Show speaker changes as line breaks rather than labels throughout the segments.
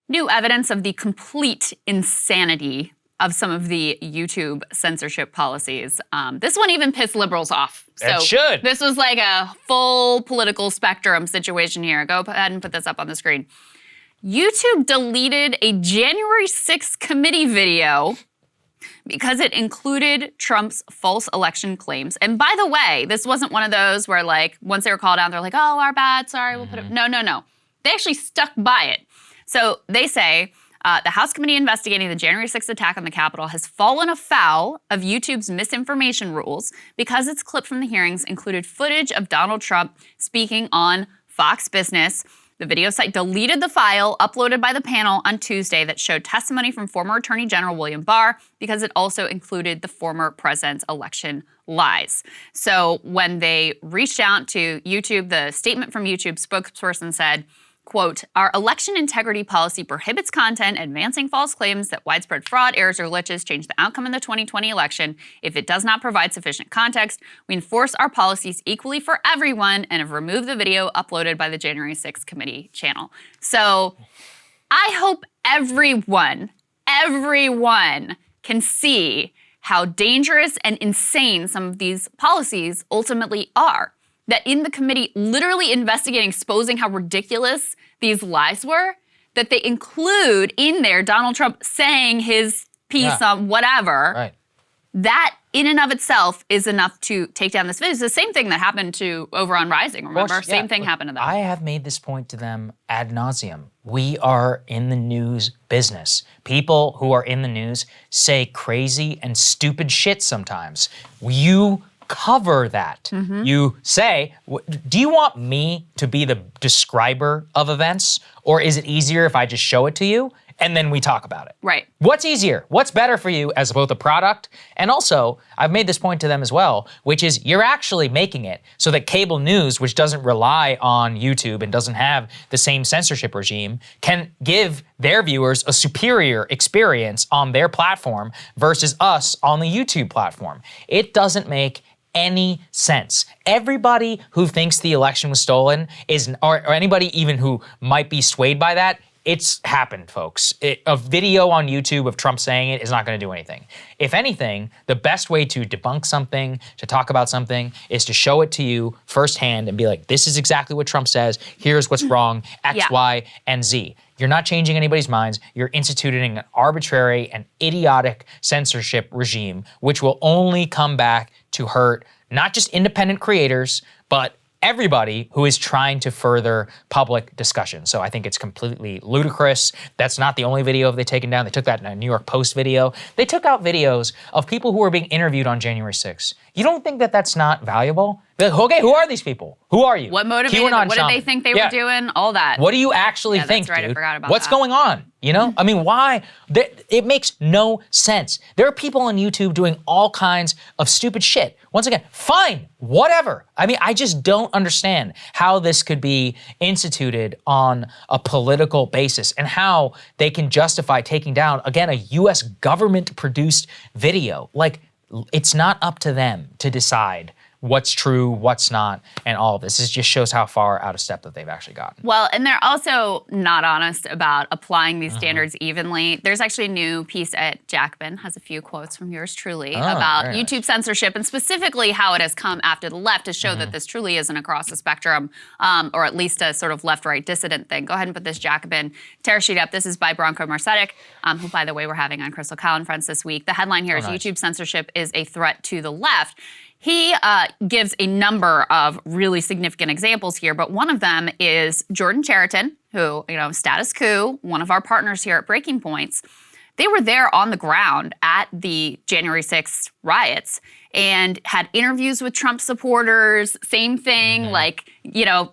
new evidence of the complete insanity of some of the YouTube censorship policies. This one even pissed liberals off. So
it should.
This was like a full political spectrum situation here. Go ahead and put this up on the screen. YouTube deleted a January 6th committee video because it included Trump's false election claims. And by the way, this wasn't one of those where like, once they were called out, they're like, oh, our bad, sorry, we'll put it. No. They actually stuck by it. So they say, the House committee investigating the January 6th attack on the Capitol has fallen afoul of YouTube's misinformation rules because its clip from the hearings included footage of Donald Trump speaking on Fox Business. The video site deleted the file uploaded by the panel on Tuesday that showed testimony from former Attorney General William Barr because it also included the former president's election lies. So when they reached out to YouTube, the statement from YouTube's spokesperson said, quote, our election integrity policy prohibits content advancing false claims that widespread fraud, errors, or glitches change the outcome in the 2020 election. If it does not provide sufficient context, we enforce our policies equally for everyone and have removed the video uploaded by the January 6th committee channel. So I hope everyone can see how dangerous and insane some of these policies ultimately are. That in the committee literally investigating, exposing how ridiculous these lies were, that they include in there Donald Trump saying his piece on whatever.
Right.
That in and of itself is enough to take down this video. It's the same thing that happened to over on Rising, remember? Same thing happened to them.
I have made this point to them ad nauseum. We are in the news business. People who are in the news say crazy and stupid shit sometimes. You cover that. You say, do you want me to be the describer of events, or is it easier if I just show it to you and then we talk about it?
Right.
What's easier? What's better for you as both a product? And also, I've made this point to them as well, which is you're actually making it so that cable news, which doesn't rely on YouTube and doesn't have the same censorship regime, can give their viewers a superior experience on their platform versus us on the YouTube platform. It doesn't make any sense. Everybody who thinks the election was stolen or anybody even who might be swayed by that, it's happened, folks. A video on YouTube of Trump saying it is not going to do anything. If anything, the best way to debunk something, to talk about something, is to show it to you firsthand and be like, this is exactly what Trump says. Here's what's wrong, X, Y, and Z. You're not changing anybody's minds. You're instituting an arbitrary and idiotic censorship regime, which will only come back to hurt not just independent creators, but everybody who is trying to further public discussion. So I think it's completely ludicrous. That's not the only video they've taken down. They took that in a New York Post video. They took out videos of people who were being interviewed on January 6th. You don't think that that's not valuable? Like, okay, who are these people? Who are you?
What motivated them? What did they think they were doing? All that.
What do you actually think,
that's right,
dude?
I forgot about
What's
that.
going on? You know? I mean, why? It makes no sense. There are people on YouTube doing all kinds of stupid shit. Once again, fine, whatever. I mean, I just don't understand how this could be instituted on a political basis and how they can justify taking down, again, a US government-produced video. Like, it's not up to them to decide what's true, what's not, and all of this. This just shows how far out of step that they've actually gotten.
Well, and they're also not honest about applying these standards evenly. There's actually a new piece at Jacobin, has a few quotes from yours truly, about YouTube censorship and specifically how it has come after the left to show that this truly isn't across the spectrum, or at least a sort of left-right dissident thing. Go ahead and put this Jacobin tear sheet up. This is by Branko Marcetic, who, by the way, we're having on Crystal Cow and Friends this week. The headline here is YouTube censorship is a threat to the left. He gives a number of really significant examples here, but one of them is Jordan Chariton, who, Status Coup, one of our partners here at Breaking Points. They were there on the ground at the January 6th riots and had interviews with Trump supporters, same thing,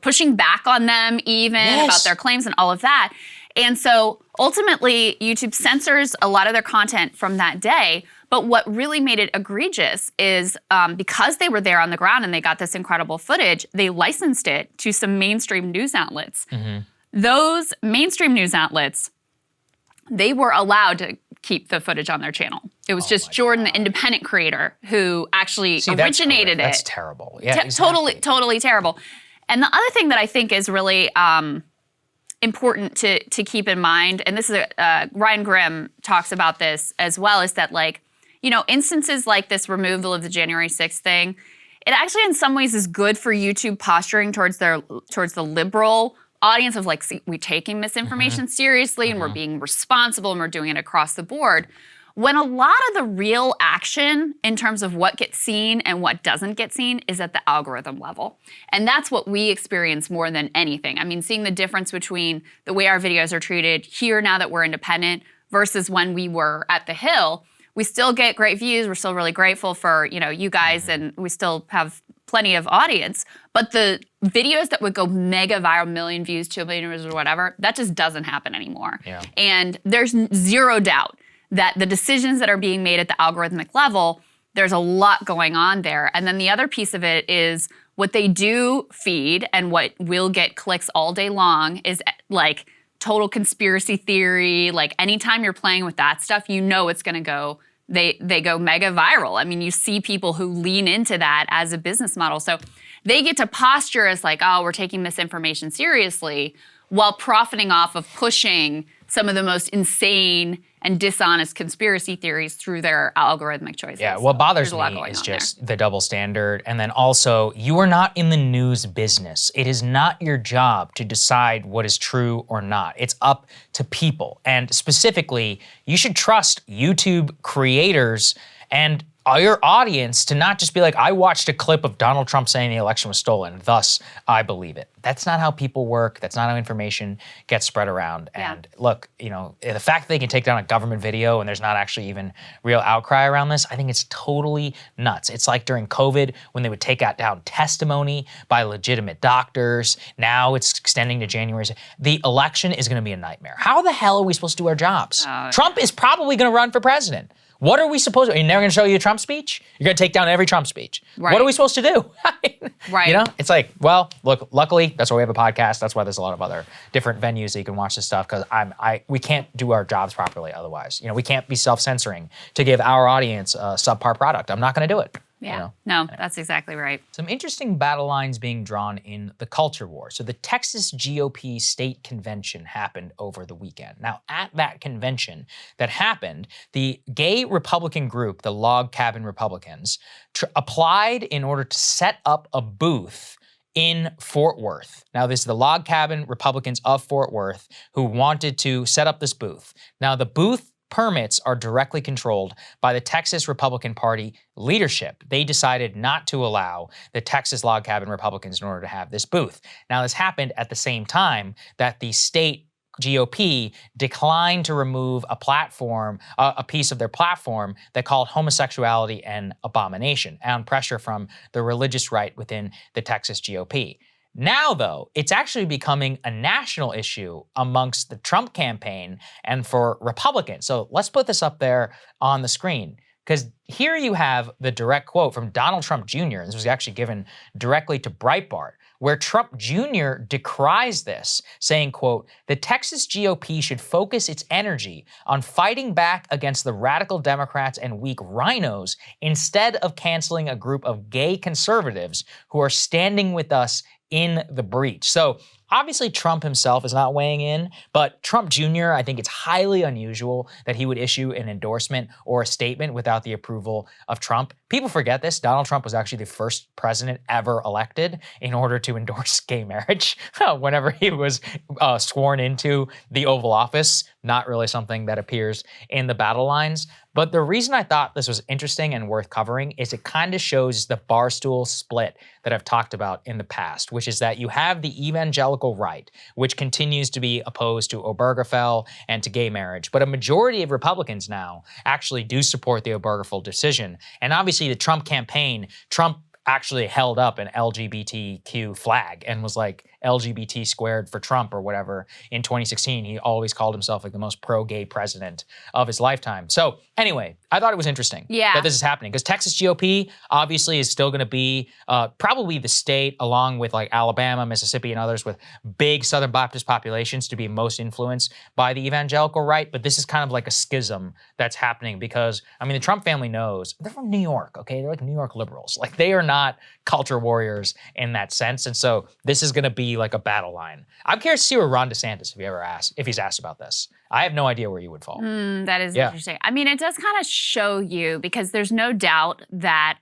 pushing back on them even about their claims and all of that. And so ultimately, YouTube censors a lot of their content from that day. But what really made it egregious is because they were there on the ground and they got this incredible footage, they licensed it to some mainstream news outlets. Those mainstream news outlets, they were allowed to keep the footage on their channel. It was just Jordan, the independent creator, who actually originated it.
That's terrible. Yeah, exactly.
Totally terrible. And the other thing that I think is really important to keep in mind, and this is Ryan Grimm talks about this as well, is that like, you know, instances like this removal of the January 6th thing, it actually in some ways is good for YouTube posturing towards the liberal audience of like, see, we're taking misinformation seriously and we're being responsible and we're doing it across the board. When a lot of the real action in terms of what gets seen and what doesn't get seen is at the algorithm level. And that's what we experience more than anything. I mean, seeing the difference between the way our videos are treated here now that we're independent versus when we were at the Hill, we still get great views. We're still really grateful for, you know, you guys, and we still have plenty of audience. But the videos that would go mega viral, million views, 2 million views or whatever, that just doesn't happen anymore.
Yeah.
And there's zero doubt that the decisions that are being made at the algorithmic level, there's a lot going on there. And then the other piece of it is what they do feed and what will get clicks all day long is like total conspiracy theory. Like anytime you're playing with that stuff, you know it's gonna go, they go mega viral. I mean, you see people who lean into that as a business model. So they get to posture as like, oh, we're taking misinformation seriously, while profiting off of pushing some of the most insane and dishonest conspiracy theories through their algorithmic choices.
Yeah, what bothers me is
there.
just the double standard. And then also, you are not in the news business. It is not your job to decide what is true or not. It's up to people. And specifically, you should trust YouTube creators and your audience to not just be like, I watched a clip of Donald Trump saying the election was stolen, thus I believe it. That's not how people work. That's not how information gets spread around.
Yeah.
And look, you know, the fact that they can take down a government video and there's not actually even real outcry around this, I think it's totally nuts. It's like during COVID when they would take down testimony by legitimate doctors. Now it's extending to January. The election is gonna be a nightmare. How the hell are we supposed to do our jobs? Trump is probably gonna run for president. What are we supposed to, are you never gonna show you a Trump speech? You're gonna take down every Trump speech.
Right.
What are we supposed to do?
Right.
You know, it's like, well, look, luckily, that's why we have a podcast. That's why there's a lot of other different venues that you can watch this stuff, because we can't do our jobs properly otherwise. You know, we can't be self-censoring to give our audience a subpar product. I'm not gonna do it.
Yeah,
you know?
no, that's exactly right.
Some interesting battle lines being drawn in the culture war. So the Texas GOP state convention happened over the weekend. Now, at that convention that happened, the gay Republican group, the Log Cabin Republicans, applied in order to set up a booth in Fort Worth. Now, this is the Log Cabin Republicans of Fort Worth who wanted to set up this booth. Now, the booth permits are directly controlled by the Texas Republican Party leadership. They decided not to allow the Texas Log Cabin Republicans in order to have this booth. Now, this happened at the same time that the state GOP declined to remove a platform, a piece of their platform that called homosexuality an abomination, on pressure from the religious right within the Texas GOP. Now, though, it's actually becoming a national issue amongst the Trump campaign and for Republicans. So let's put this up there on the screen, because here you have the direct quote from Donald Trump Jr., and this was actually given directly to Breitbart, where Trump Jr. decries this, saying, quote, "The Texas GOP should focus its energy on fighting back against the radical Democrats and weak rhinos instead of canceling a group of gay conservatives who are standing with us in the breach." So obviously Trump himself is not weighing in, but Trump Jr., I think it's highly unusual that he would issue an endorsement or a statement without the approval of Trump. People forget this. Donald Trump was actually the first president ever elected in order to endorse gay marriage whenever he was sworn into the Oval Office. Not really something that appears in the battle lines. But the reason I thought this was interesting and worth covering is it kind of shows the barstool split that I've talked about in the past, which is that you have the evangelical right, which continues to be opposed to Obergefell and to gay marriage. But a majority of Republicans now actually do support the Obergefell decision. And obviously the Trump campaign, Trump actually held up an LGBTQ flag and was like LGBT squared for Trump or whatever in 2016. He always called himself like the most pro-gay president of his lifetime. So anyway, I thought it was interesting that this is happening, because Texas GOP obviously is still gonna be probably the state, along with like Alabama, Mississippi, and others with big Southern Baptist populations, to be most influenced by the evangelical right. But this is kind of like a schism that's happening because, I mean, the Trump family knows, they're from New York, okay? They're like New York liberals. Like, they are not culture warriors in that sense. And so this is gonna be be like a battle line. I'm curious to see where Ron DeSantis, if he's asked about this. I have no idea where you would fall.
That is interesting. I mean, it does kind of show you, because there's no doubt that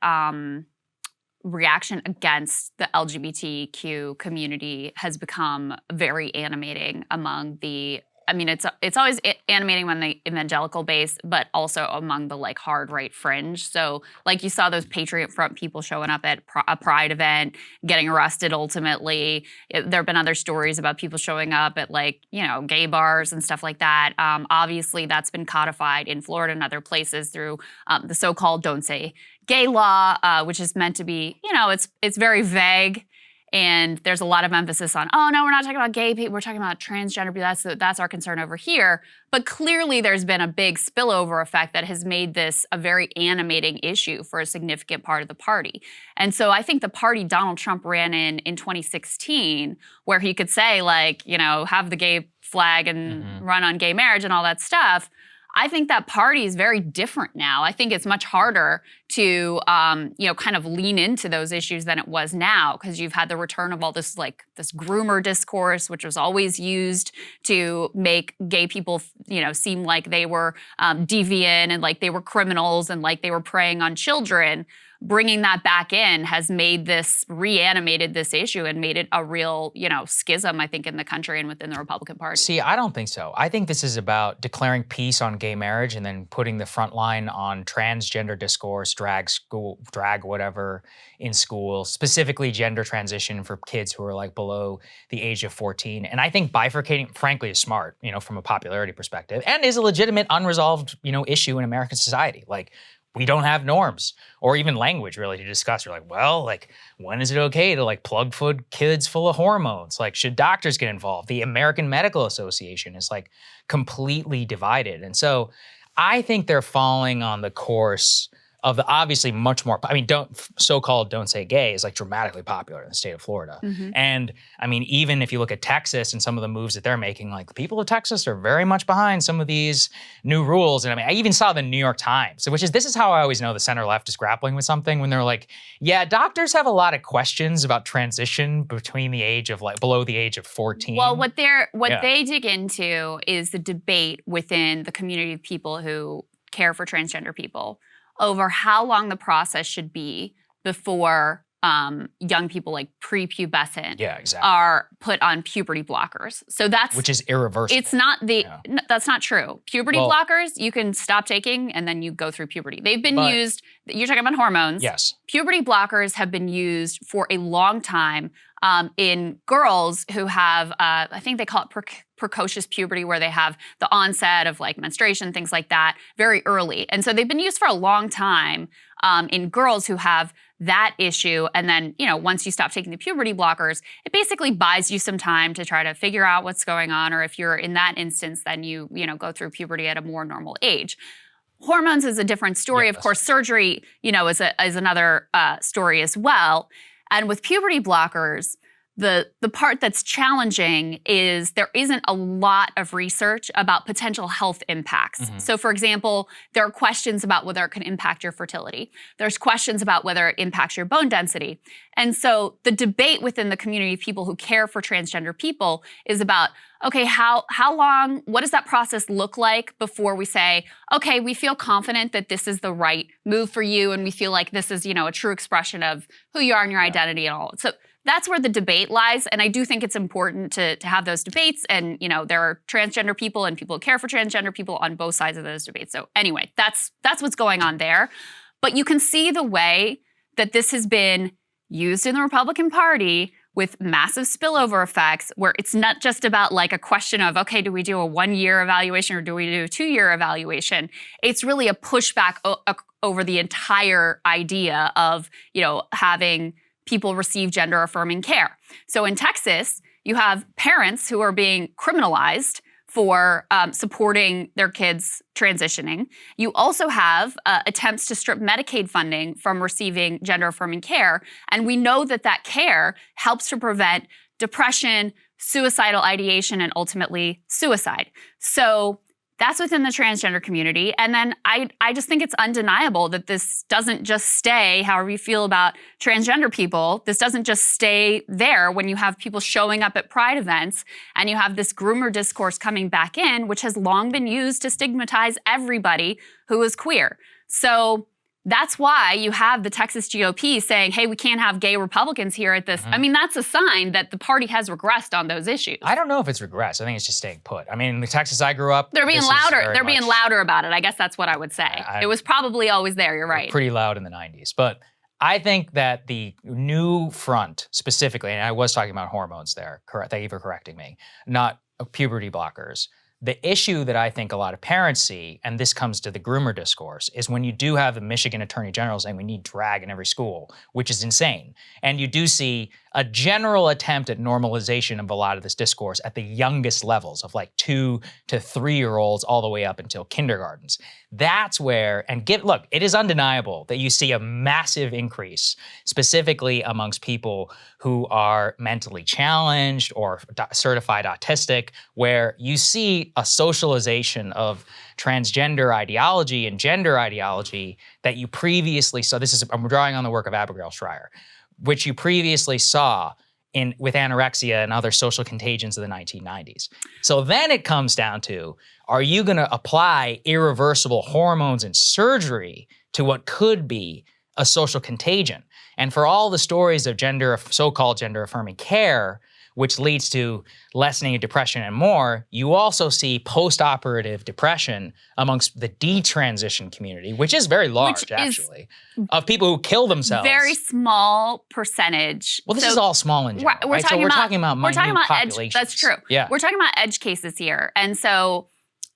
reaction against the LGBTQ community has become very animating among the, I mean, it's always animating on the evangelical base, but also among the like hard right fringe. So like you saw those Patriot Front people showing up at a Pride event, getting arrested ultimately. There have been other stories about people showing up at like, gay bars and stuff like that. Obviously that's been codified in Florida and other places through the so-called Don't Say Gay law, which is meant to be, it's very vague. And there's a lot of emphasis on, oh, no, we're not talking about gay people. We're talking about transgender people. That's our concern over here. But clearly there's been a big spillover effect that has made this a very animating issue for a significant part of the party. And so I think the party Donald Trump ran in 2016, where he could say, like, have the gay flag and run on gay marriage and all that stuff, I think that party is very different now. I think it's much harder to, kind of lean into those issues than it was now, because you've had the return of all this this groomer discourse, which was always used to make gay people, seem like they were deviant and like they were criminals and like they were preying on children. Bringing that back in has reanimated this issue and made it a real, schism, I think, in the country and within the Republican Party.
See, I don't think so. I think this is about declaring peace on gay marriage and then putting the front line on transgender discourse, drag whatever in school, specifically gender transition for kids who are like below the age of 14. And I think bifurcating, frankly, is smart, from a popularity perspective, and is a legitimate unresolved, issue in American society. Like, we don't have norms or even language really to discuss. You're like, well, like, when is it okay to like plug food kids full of hormones? Like, should doctors get involved? The American Medical Association is like completely divided. And so I think they're falling on the course of the obviously much more, so-called Don't Say Gay is like dramatically popular in the state of Florida. And I mean, even if you look at Texas and some of the moves that they're making, like the people of Texas are very much behind some of these new rules. And I mean, I even saw the New York Times, this is how I always know the center left is grappling with something, when they're like, yeah, doctors have a lot of questions about transition between the age of below the age of 14.
Well, what they dig into is the debate within the community of people who care for transgender people over how long the process should be before young people like prepubescent are put on puberty blockers. So which
is irreversible.
It's not that's not true. Puberty blockers you can stop taking and then you go through puberty. They've been used. You're talking about hormones.
Yes.
Puberty blockers have been used for a long time in girls who have, I think they call it precocious puberty, where they have the onset of like menstruation, things like that, very early. And so they've been used for a long time in girls who have that issue. And then, once you stop taking the puberty blockers, it basically buys you some time to try to figure out what's going on. Or if you're in that instance, then you go through puberty at a more normal age. Hormones is a different story. Of course, surgery, is another story as well. And with puberty blockers, the part that's challenging is there isn't a lot of research about potential health impacts. So for example, there are questions about whether it can impact your fertility. There's questions about whether it impacts your bone density. And so the debate within the community of people who care for transgender people is about, okay, how long, what does that process look like before we say, okay, we feel confident that this is the right move for you and we feel like this is, a true expression of who you are and your identity and all. So that's where the debate lies. And I do think it's important to have those debates. And, there are transgender people and people who care for transgender people on both sides of those debates. So anyway, that's what's going on there. But you can see the way that this has been used in the Republican Party with massive spillover effects, where it's not just about like a question of, okay, do we do a 1-year evaluation or do we do a 2-year evaluation? It's really a pushback over the entire idea of, having people receive gender-affirming care. So in Texas, you have parents who are being criminalized for supporting their kids transitioning. You also have attempts to strip Medicaid funding from receiving gender-affirming care. And we know that care helps to prevent depression, suicidal ideation, and ultimately suicide. So That's within the transgender community. And then I just think it's undeniable that this doesn't just stay, however you feel about transgender people, this doesn't just stay there when you have people showing up at pride events and you have this groomer discourse coming back in, which has long been used to stigmatize everybody who is queer. So that's why you have the Texas GOP saying, hey, we can't have gay Republicans here at this. I mean, that's a sign that the party has regressed on those issues.
I don't know if it's regressed. I think it's just staying put. I mean, in the Texas I grew up,
they're being louder. They're being louder about it. I guess that's what I would say. It was probably always there. You're right.
Pretty loud in the 90s. But I think that the new front specifically, and I was talking about hormones there, thank you for correcting me, not puberty blockers. The issue that I think a lot of parents see, and this comes to the groomer discourse, is when you do have the Michigan Attorney General saying we need drag in every school, which is insane. And you do see a general attempt at normalization of a lot of this discourse at the youngest levels of like 2 to 3-year-olds all the way up until kindergartens. That's where, look, it is undeniable that you see a massive increase, specifically amongst people who are mentally challenged or certified autistic, where you see a socialization of transgender ideology and gender ideology that you previously saw. I'm drawing on the work of Abigail Shrier, which you previously saw with anorexia and other social contagions of the 1990s. So then it comes down to, are you going to apply irreversible hormones and surgery to what could be a social contagion? And for all the stories of so-called gender-affirming care, which leads to lessening of depression and more, you also see post-operative depression amongst the detransition community, which is very large, actually, of people who kill themselves.
Very small percentage.
Well, this is all small in general, right? So we're talking about minute populations.
That's true.
Yeah.
We're talking about edge cases here. And so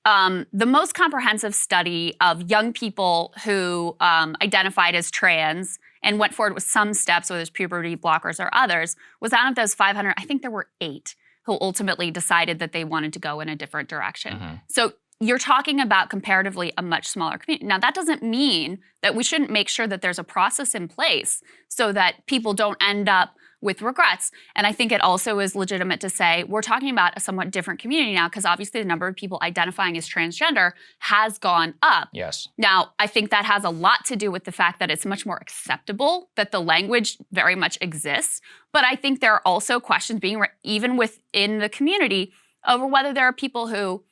the most comprehensive study of young people who identified as trans and went forward with some steps, whether it's puberty blockers or others, was out of those 500, I think there were 8 who ultimately decided that they wanted to go in a different direction. So you're talking about comparatively a much smaller community. Now, that doesn't mean that we shouldn't make sure that there's a process in place so that people don't end up with regrets. And I think it also is legitimate to say we're talking about a somewhat different community now, because obviously the number of people identifying as transgender has gone up.
Yes.
Now, I think that has a lot to do with the fact that it's much more acceptable, that the language very much exists. But I think there are also questions even within the community over whether there are people who,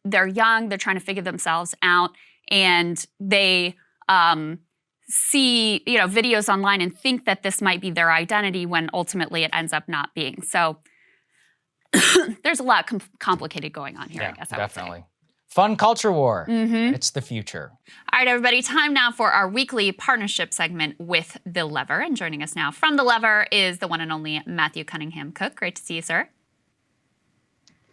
they're young, they're trying to figure themselves out, and they see videos online and think that this might be their identity when ultimately it ends up not being. So there's a lot complicated going on here, I guess I would
definitely. Fun culture war. It's the future.
All right, everybody, time now for our weekly partnership segment with The Lever. And joining us now from The Lever is the one and only Matthew Cunningham Cook. Great to see you, sir.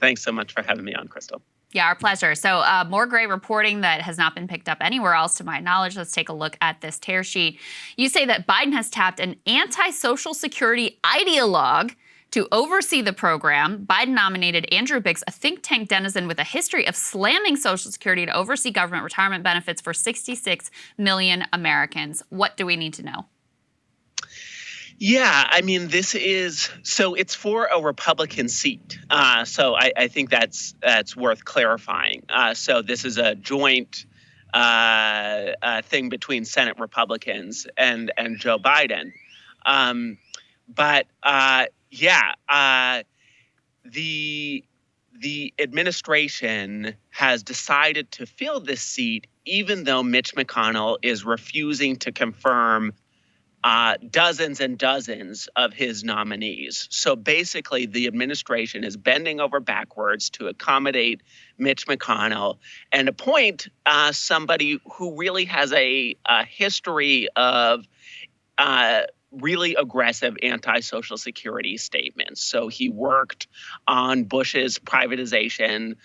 Thanks so much for having me on, Crystal.
Yeah, our pleasure. So more great reporting that has not been picked up anywhere else to my knowledge. Let's take a look at this tear sheet. You say that Biden has tapped an anti-Social Security ideologue to oversee the program. Biden nominated Andrew Biggs, a think tank denizen with a history of slamming Social Security, to oversee government retirement benefits for 66 million Americans. What do we need to know?
Yeah, I mean, it's for a Republican seat. So I think that's worth clarifying. So this is a joint thing between Senate Republicans and Joe Biden. The administration has decided to fill this seat, even though Mitch McConnell is refusing to confirm dozens and dozens of his nominees. So basically, the administration is bending over backwards to accommodate Mitch McConnell and appoint somebody who really has a history of really aggressive anti-Social Security statements. So he worked on Bush's privatization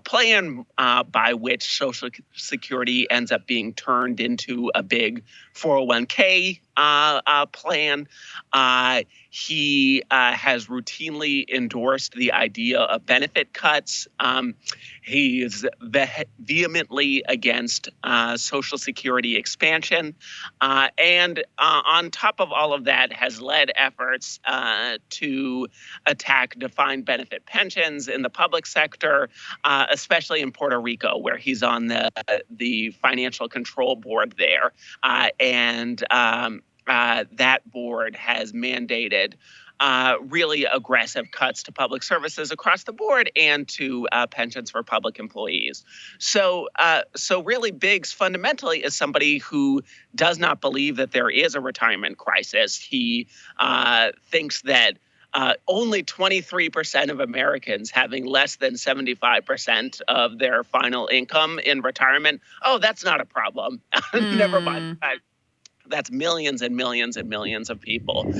plan by which Social Security ends up being turned into a big 401k plan. He has routinely endorsed the idea of benefit cuts. He is vehemently against Social Security expansion. And on top of all of that, has led efforts to attack defined benefit pensions in the public sector, especially in Puerto Rico, where he's on the financial control board there. And that board has mandated really aggressive cuts to public services across the board and to pensions for public employees. So really Biggs fundamentally is somebody who does not believe that there is a retirement crisis. He thinks that only 23% of Americans having less than 75% of their final income in retirement, that's not a problem. Never mind that. That's millions and millions and millions of people.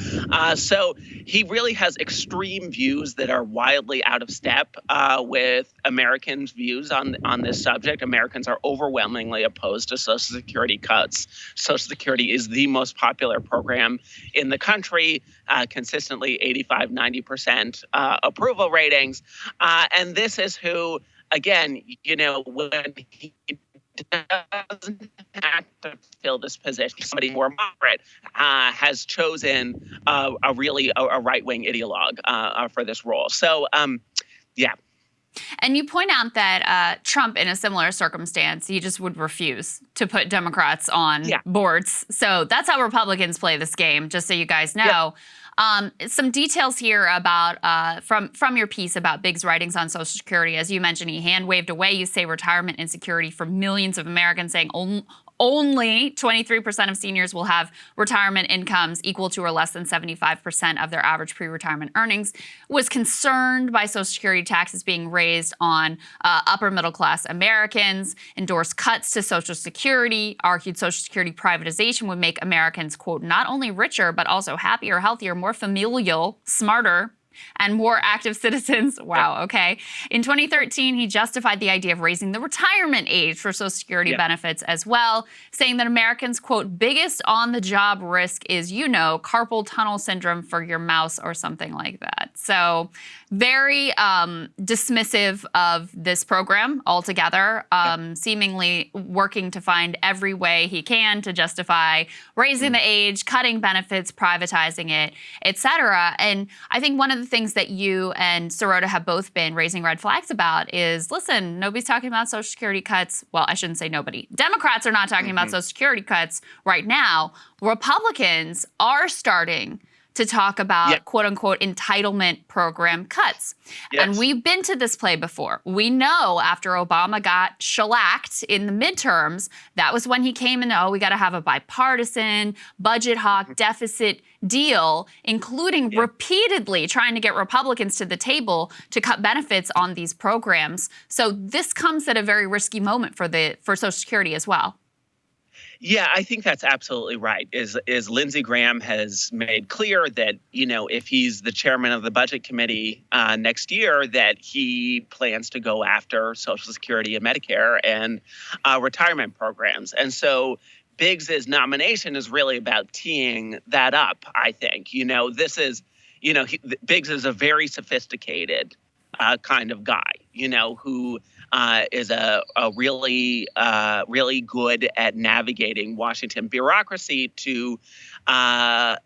So he really has extreme views that are wildly out of step with Americans' views on this subject. Americans are overwhelmingly opposed to Social Security cuts. Social Security is the most popular program in the country, consistently 85, 90% approval ratings. And this is who, again, when he doesn't have to fill this position, somebody more moderate has chosen a right-wing ideologue for this role. So, yeah.
And you point out that Trump, in a similar circumstance, he just would refuse to put Democrats on boards. So that's how Republicans play this game, just so you guys know. Some details here about from your piece about Biggs' writings on Social Security. As you mentioned, he hand-waved away, you say, retirement insecurity for millions of Americans, saying only 23% of seniors will have retirement incomes equal to or less than 75% of their average pre-retirement earnings, was concerned by Social Security taxes being raised on upper middle class Americans, endorsed cuts to Social Security, argued Social Security privatization would make Americans, quote, not only richer, but also happier, healthier, more familial, smarter, and more active citizens. Wow, okay. In 2013, he justified the idea of raising the retirement age for Social Security benefits as well, saying that Americans, quote, biggest on-the-job risk is, carpal tunnel syndrome for your mouse or something like that. So very dismissive of this program altogether, seemingly working to find every way he can to justify raising the age, cutting benefits, privatizing it, et cetera. And I think one of the things that you and Sirota have both been raising red flags about is, listen, nobody's talking about Social Security cuts. Well, I shouldn't say nobody. Democrats are not talking about Social Security cuts right now. Republicans are starting to talk about, quote unquote, entitlement program cuts. And we've been to this play before. We know after Obama got shellacked in the midterms, that was when he came in, we got to have a bipartisan budget hawk deficit deal, including repeatedly trying to get Republicans to the table to cut benefits on these programs. So this comes at a very risky moment for Social Security as well.
Yeah, I think that's absolutely right. Is Lindsey Graham has made clear that, if he's the chairman of the budget committee next year, that he plans to go after Social Security and Medicare and retirement programs. And so Biggs's nomination is really about teeing that up, I think. This is, Biggs is a very sophisticated kind of guy, who is a really good at navigating Washington bureaucracy to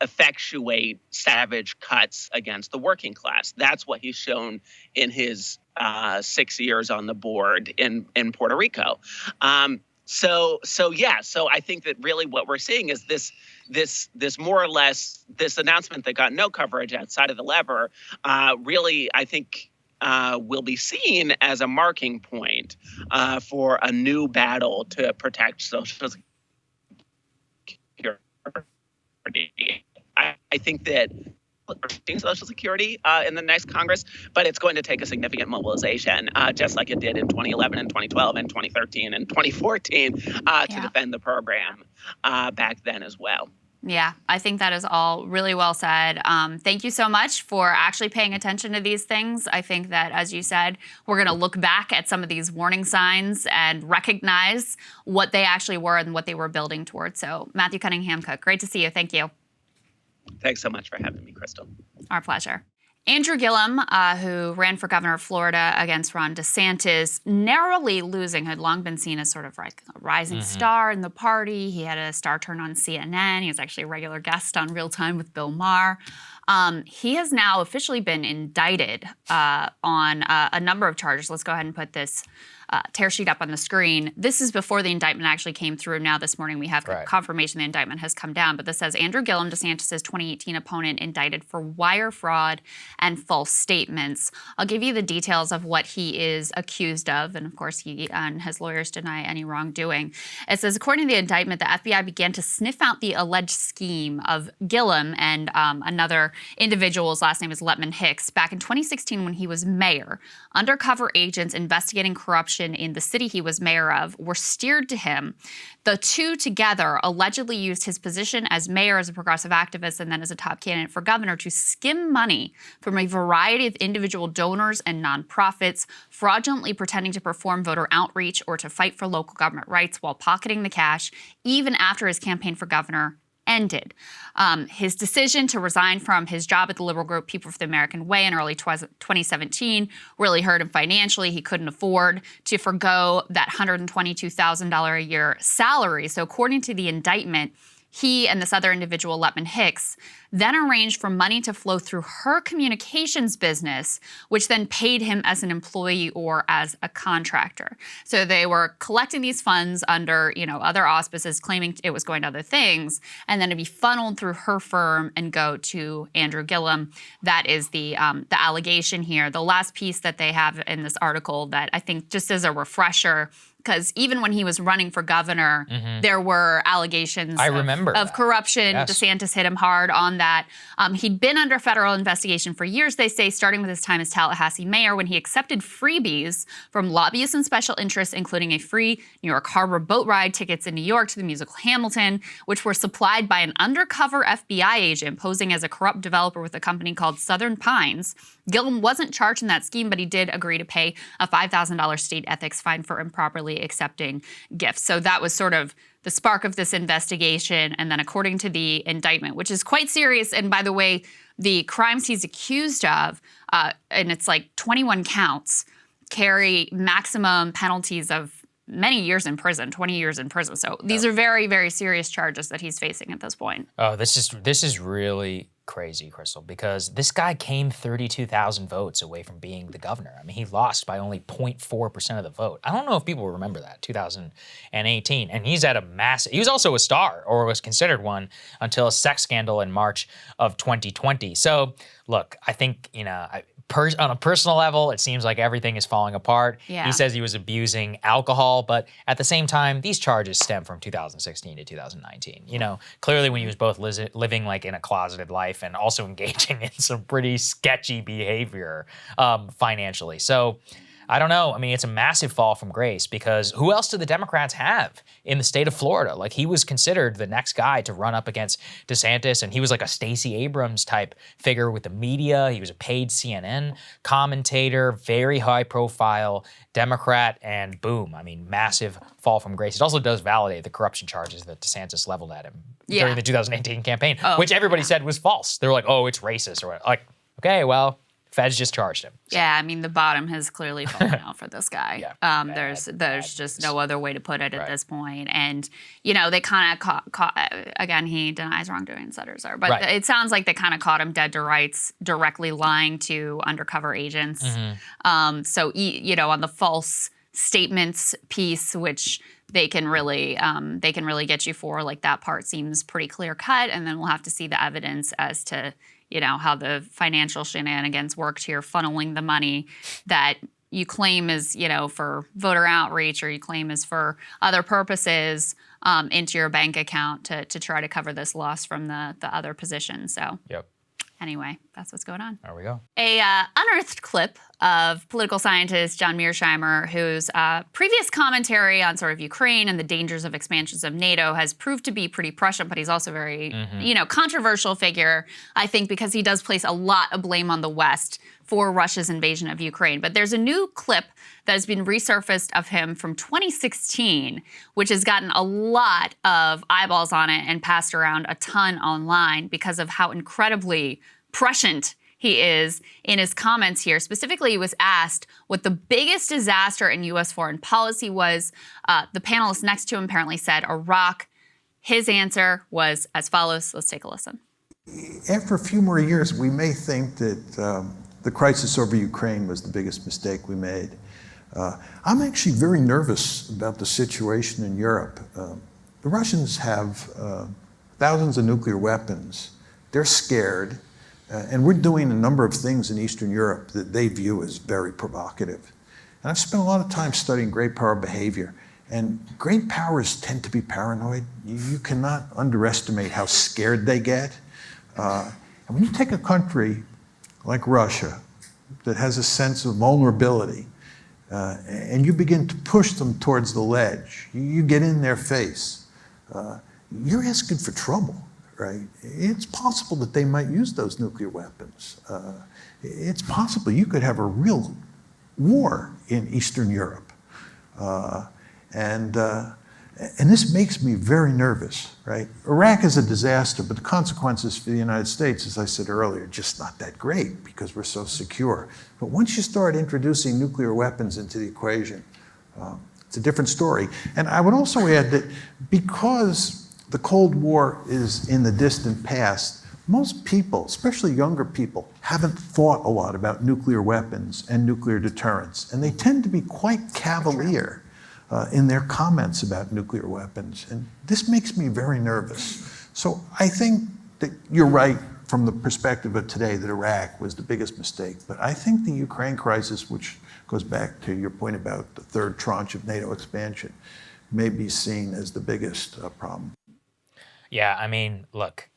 effectuate savage cuts against the working class. That's what he's shown in his 6 years on the board in Puerto Rico. So I think that really what we're seeing is this more or less, this announcement that got no coverage outside of the lever, really, I think, will be seen as a marking point for a new battle to protect Social Security. I think that Social Security in the next Congress, but it's going to take a significant mobilization, just like it did in 2011 and 2012 and 2013 and 2014 to defend the program back then as well.
Yeah, I think that is all really well said. Thank you so much for actually paying attention to these things. I think that, as you said, we're going to look back at some of these warning signs and recognize what they actually were and what they were building towards. So, Matthew Cunningham Cook, great to see you. Thank you.
Thanks so much for having me, Crystal.
Our pleasure. Andrew Gillum, who ran for governor of Florida against Ron DeSantis, narrowly losing, had long been seen as sort of like a rising star in the party. He had a star turn on CNN. He was actually a regular guest on Real Time with Bill Maher. He has now officially been indicted on a number of charges. Let's go ahead and put this tear sheet up on the screen. This is before the indictment actually came through. Now this morning we have confirmation the indictment has come down, but this says Andrew Gillum, DeSantis' 2018 opponent, indicted for wire fraud and false statements. I'll give you the details of what he is accused of, and of course he and his lawyers deny any wrongdoing. It says, according to the indictment, the FBI began to sniff out the alleged scheme of Gillum and another individual's last name is Letman Hicks back in 2016 when he was mayor. Undercover agents investigating corruption in the city he was mayor of were steered to him. The two together allegedly used his position as mayor, as a progressive activist, and then as a top candidate for governor to skim money from a variety of individual donors and nonprofits, fraudulently pretending to perform voter outreach or to fight for local government rights while pocketing the cash, even after his campaign for governor ended. His decision to resign from his job at the liberal group People for the American Way in early 2017 really hurt him financially. He couldn't afford to forgo that $122,000 a year salary. So according to the indictment, he and this other individual, Letman Hicks, then arranged for money to flow through her communications business, which then paid him as an employee or as a contractor. So they were collecting these funds under, other auspices, claiming it was going to other things, and then to be funneled through her firm and go to Andrew Gillum. That is the allegation here. The last piece that they have in this article that I think just as a refresher, because even when he was running for governor, there were allegations of corruption.
Yes.
DeSantis hit him hard on that. He'd been under federal investigation for years, they say, starting with his time as Tallahassee mayor when he accepted freebies from lobbyists and special interests, including a free New York Harbor boat ride, tickets in New York to the musical Hamilton, which were supplied by an undercover FBI agent posing as a corrupt developer with a company called Southern Pines. Gillum wasn't charged in that scheme, but he did agree to pay a $5,000 state ethics fine for improperly accepting gifts. So that was sort of the spark of this investigation. And then according to the indictment, which is quite serious, and by the way, the crimes he's accused of, and it's like 21 counts, carry maximum penalties of many years in prison, 20 years in prison. So these are very, very serious charges that he's facing at this point.
Oh, this is really crazy, Crystal, because this guy came 32,000 votes away from being the governor. I mean, he lost by only 0.4% of the vote. I don't know if people remember that, 2018. And he's at a massive, he was also a star, or was considered one, until a sex scandal in March of 2020. So, look, I think, on a personal level, it seems like everything is falling apart.
Yeah.
He says he was abusing alcohol, but at the same time, these charges stem from 2016 to 2019. Clearly when he was both living like in a closeted life and also engaging in some pretty sketchy behavior financially. So I don't know. I mean, it's a massive fall from grace because who else do the Democrats have in the state of Florida? Like, he was considered the next guy to run up against DeSantis, and he was like a Stacey Abrams type figure with the media. He was a paid CNN commentator, very high profile Democrat, and boom, I mean, massive fall from grace. It also does validate the corruption charges that DeSantis leveled at him during the 2018 campaign, which everybody said was false. They were like, oh, it's racist, or like, okay, well, Feds just charged him. So.
Yeah, I mean, the bottom has clearly fallen out for this guy. There's just no other way to put it at this point. And, they kind of caught, again, he denies wrongdoing, et cetera. But it sounds like they kind of caught him dead to rights, directly lying to undercover agents. On the false statements piece, which they can really get you for, like, that part seems pretty clear cut. And then we'll have to see the evidence as to how the financial shenanigans worked here, funneling the money that you claim is, for voter outreach or you claim is for other purposes into your bank account to try to cover this loss from the other position. So anyway, that's what's going on.
There we go.
A unearthed clip of political scientist John Mearsheimer, whose previous commentary on sort of Ukraine and the dangers of expansions of NATO has proved to be pretty prescient, but he's also very, controversial figure, I think, because he does place a lot of blame on the West for Russia's invasion of Ukraine. But there's a new clip that has been resurfaced of him from 2016, which has gotten a lot of eyeballs on it and passed around a ton online because of how incredibly prescient he is in his comments here. Specifically, he was asked what the biggest disaster in U.S. foreign policy was. The panelist next to him apparently said Iraq. His answer was as follows. Let's take a listen.
After a few more years, we may think that the crisis over Ukraine was the biggest mistake we made. I'm actually very nervous about the situation in Europe. The Russians have thousands of nuclear weapons. They're scared. And we're doing a number of things in Eastern Europe that they view as very provocative. And I've spent a lot of time studying great power behavior. And great powers tend to be paranoid. You cannot underestimate how scared they get. And when you take a country like Russia that has a sense of vulnerability, and you begin to push them towards the ledge, you get in their face, you're asking for trouble. Right? It's possible that they might use those nuclear weapons. It's possible you could have a real war in Eastern Europe. And this makes me very nervous, right? Iraq is a disaster, but the consequences for the United States, as I said earlier, are just not that great because we're so secure. But once you start introducing nuclear weapons into the equation, it's a different story. And I would also add that because the Cold War is in the distant past, most people, especially younger people, haven't thought a lot about nuclear weapons and nuclear deterrence. And they tend to be quite cavalier in their comments about nuclear weapons. And this makes me very nervous. So I think that you're right from the perspective of today that Iraq was the biggest mistake. But I think the Ukraine crisis, which goes back to your point about the third tranche of NATO expansion, may be seen as the biggest problem.
Yeah, I mean, look,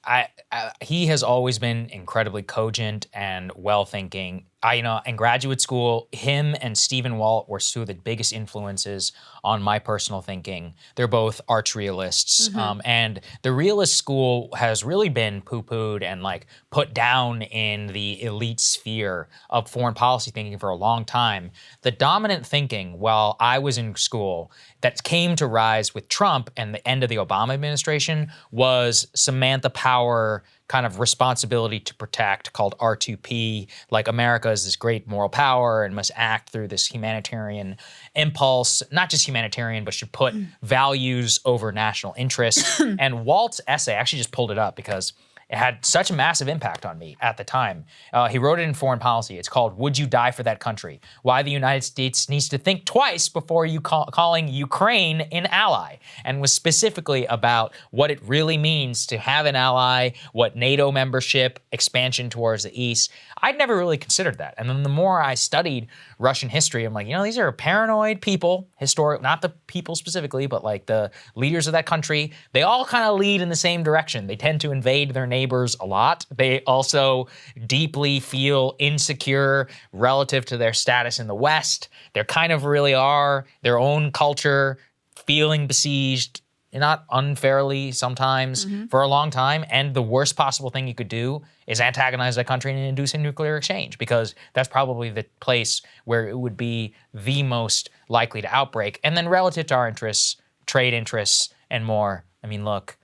he has always been incredibly cogent and well-thinking. In graduate school, him and Stephen Walt were two of the biggest influences on my personal thinking. They're both arch realists. And the realist school has really been poo-pooed and put down in the elite sphere of foreign policy thinking for a long time. The dominant thinking while I was in school that came to rise with Trump and the end of the Obama administration was Samantha Power kind of responsibility to protect called R2P, like America is this great moral power and must act through this humanitarian impulse, not just humanitarian, but should put values over national interests. And Walt's essay, I actually just pulled it up because it had such a massive impact on me at the time. He wrote it in Foreign Policy. It's called Would You Die for That Country? Why the United States Needs to Think Twice Before Calling Ukraine an Ally, and was specifically about what it really means to have an ally, what NATO membership, expansion towards the East. I'd never really considered that. And then the more I studied Russian history, I'm like, these are paranoid people, not the people specifically, but the leaders of that country. They all kind of lead in the same direction. They tend to invade their neighbors a lot. They also deeply feel insecure relative to their status in the West. They kind of really are their own culture, feeling besieged, not unfairly sometimes, for a long time. And the worst possible thing you could do is antagonize that country and induce a nuclear exchange, because that's probably the place where it would be the most likely to outbreak. And then relative to our interests, trade interests, and more, I mean, look,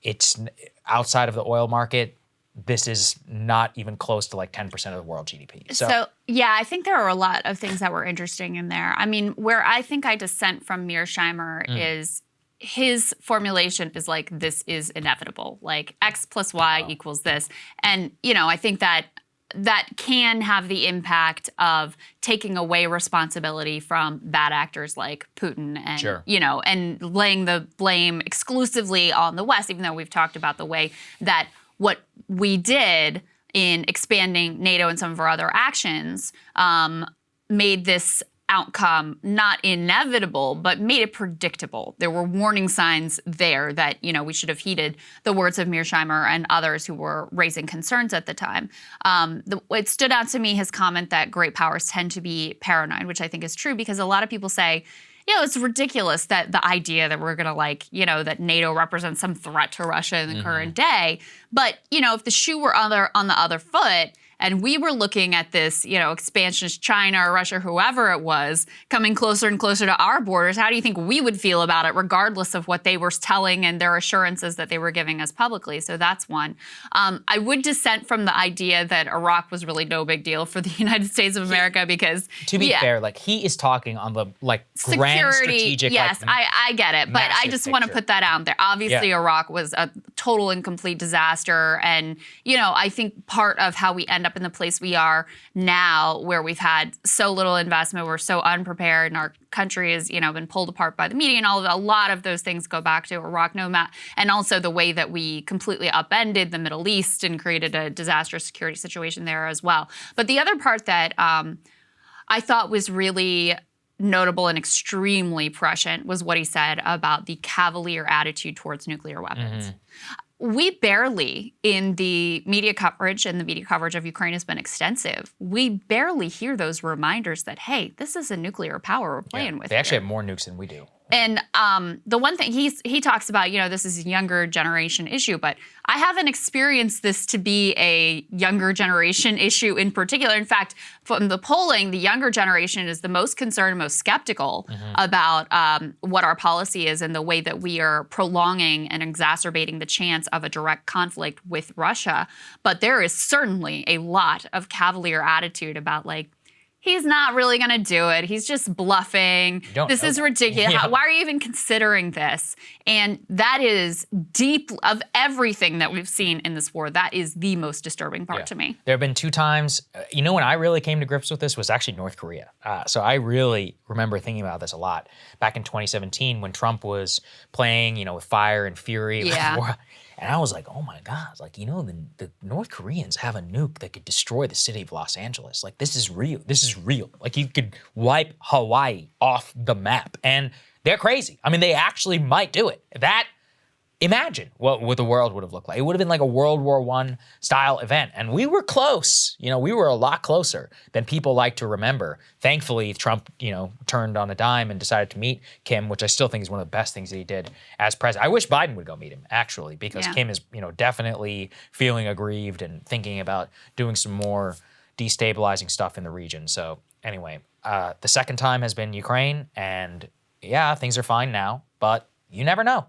it's outside of the oil market, this is not even close to 10% of the world GDP.
So, yeah, I think there are a lot of things that were interesting in there. I mean, where I think I dissent from Mearsheimer is his formulation is this is inevitable. X plus Y equals this. And, I think that can have the impact of taking away responsibility from bad actors like Putin and, and laying the blame exclusively on the West, even though we've talked about the way that what we did in expanding NATO and some of our other actions made this outcome not inevitable, but made it predictable. There were warning signs there that, we should have heeded the words of Mearsheimer and others who were raising concerns at the time. It stood out to me, his comment that great powers tend to be paranoid, which I think is true, because a lot of people say, it's ridiculous that the idea that we're going to that NATO represents some threat to Russia in the current day. But, if the shoe were on the other foot, and we were looking at this, expansionist China or Russia, whoever it was, coming closer and closer to our borders, how do you think we would feel about it, regardless of what they were telling and their assurances that they were giving us publicly? So that's one. I would dissent from the idea that Iraq was really no big deal for the United States of America, because
to be fair, he is talking on the grand strategic.
Yes, I get it, but I just want to put that out there. Obviously, Iraq was a total and complete disaster, and I think part of how we end up in the place we are now, where we've had so little investment, we're so unprepared, and our country has, been pulled apart by the media, and a lot of those things go back to Iraq, and also the way that we completely upended the Middle East and created a disastrous security situation there as well. But the other part that I thought was really notable and extremely prescient was what he said about the cavalier attitude towards nuclear weapons. We barely, in the media coverage, and the media coverage of Ukraine has been extensive, we barely hear those reminders that, hey, this is a nuclear power we're playing with.
They actually have more nukes than we do.
And the one thing he talks about, this is a younger generation issue, but I haven't experienced this to be a younger generation issue in particular. In fact, from the polling, the younger generation is the most concerned, most skeptical about what our policy is and the way that we are prolonging and exacerbating the chance of a direct conflict with Russia. But there is certainly a lot of cavalier attitude about he's not really going to do it. He's just bluffing. This is ridiculous. Why are you even considering this? And that is deep of everything that we've seen in this war. That is the most disturbing part to me.
There have been two times, when I really came to grips with this was actually North Korea. So I really remember thinking about this a lot. Back in 2017 when Trump was playing, with fire and fury.
Yeah.
And I was like, oh my God, the North Koreans have a nuke that could destroy the city of Los Angeles. This is real. This is real. You could wipe Hawaii off the map. And they're crazy. They actually might do it. Imagine what the world would have looked like. It would have been like a World War I style event. And we were close. We were a lot closer than people like to remember. Thankfully, Trump, turned on a dime and decided to meet Kim, which I still think is one of the best things that he did as president. I wish Biden would go meet him, actually, because Kim is, definitely feeling aggrieved and thinking about doing some more destabilizing stuff in the region. So anyway, the second time has been Ukraine, and things are fine now, but you never know.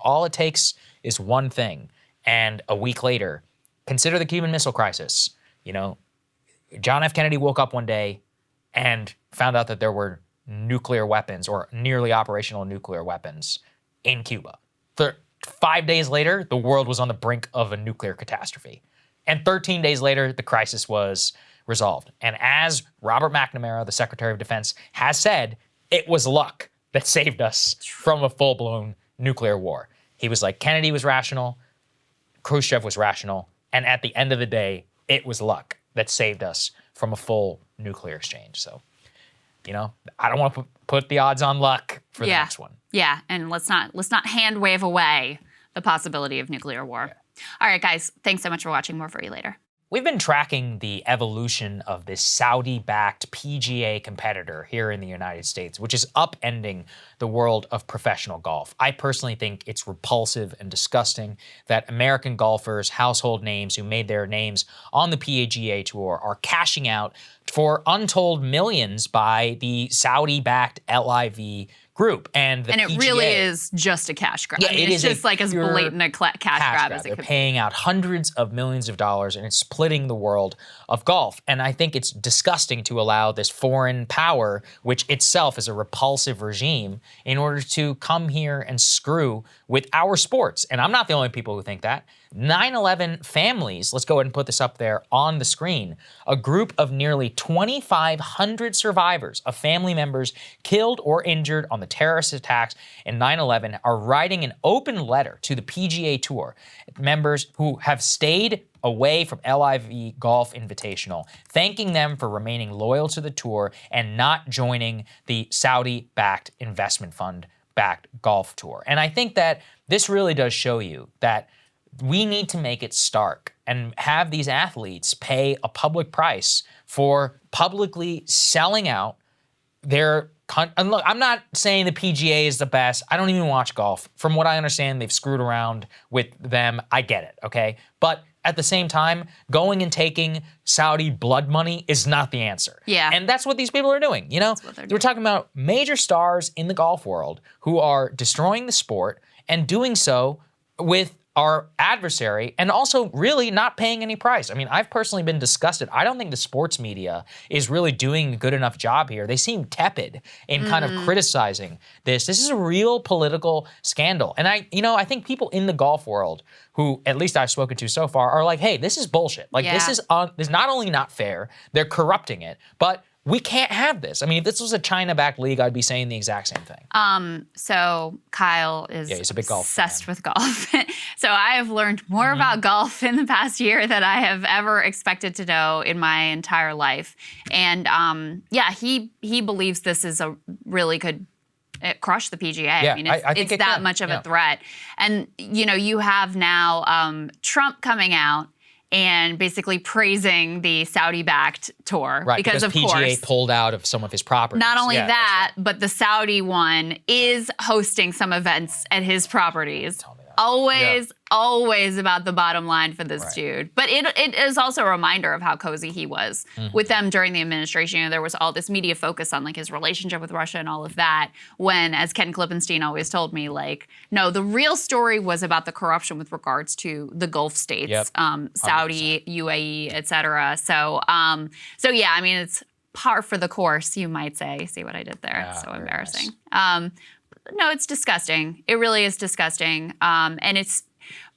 All it takes is one thing. And a week later, consider the Cuban Missile Crisis. John F. Kennedy woke up one day and found out that there were nuclear weapons or nearly operational nuclear weapons in Cuba. 5 days later, the world was on the brink of a nuclear catastrophe. And 13 days later, the crisis was resolved. And as Robert McNamara, the Secretary of Defense, has said, it was luck that saved us from a full-blown nuclear war. He was like, Kennedy was rational, Khrushchev was rational, and at the end of the day, it was luck that saved us from a full nuclear exchange. So, I don't want to put the odds on luck for the next one.
Yeah, and let's not hand wave away the possibility of nuclear war. All right, guys, thanks so much for watching. More for you later.
We've been tracking the evolution of this Saudi-backed PGA competitor here in the United States, which is upending the world of professional golf. I personally think it's repulsive and disgusting that American golfers, household names who made their names on the PGA Tour, are cashing out for untold millions by the Saudi-backed LIV group. And
it
PGA,
really is just a cash grab. It's just as blatant a cash grab as it could be.
They're paying out hundreds of millions of dollars, and it's splitting the world of golf. And I think it's disgusting to allow this foreign power, which itself is a repulsive regime, in order to come here and screw with our sports. And I'm not the only people who think that. 9/11 families, let's go ahead and put this up there on the screen. A group of nearly 2,500 survivors of family members killed or injured on the terrorist attacks in 9/11 are writing an open letter to the PGA Tour, members who have stayed away from LIV Golf Invitational, thanking them for remaining loyal to the tour and not joining the Saudi-backed investment fund-backed golf tour. And I think that this really does show you that we need to make it stark and have these athletes pay a public price for publicly selling out their. And look, I'm not saying the PGA is the best. I don't even watch golf. From what I understand, they've screwed around with them. I get it, okay? But at the same time, going and taking Saudi blood money is not the answer.
Yeah.
And that's what these people are doing, you know? We're talking about major stars in the golf world who are destroying the sport and doing so with our adversary and also really not paying any price. I mean, I've personally been disgusted. I don't think the sports media is really doing a good enough job here. They seem tepid in kind of criticizing this. This is a real political scandal. And I think people in the golf world who at least I've spoken to so far are like, hey, this is bullshit. Like this is not only not fair, they're corrupting it, but we can't have this. I mean, if this was a China-backed league, I'd be saying the exact same thing.
So Kyle is
he's a big golf
obsessed
fan.
with golf. So I have learned more about golf in the past year than I have ever expected to know in my entire life. And he believes this is a really good crush the PGA.
Yeah,
I mean, it's that much of a threat. And, you have now Trump coming out and basically praising the Saudi-backed tour.
Right,
because of
PGA
course,
pulled out of some of his properties.
not only
Yeah,
that, but the Saudi one is hosting some events at his properties.
Tell me that.
Always about the bottom line for this dude. But it is also a reminder of how cozy he was with them during the administration. There was all this media focus on like his relationship with Russia and all of that. When, as Ken Klippenstein always told me, like, no, the real story was about the corruption with regards to the Gulf states, Saudi, UAE, et cetera. So yeah, I mean, it's par for the course, you might say. See what I did there? So embarrassing.
Nice.
No, it's disgusting. It really is disgusting. And it's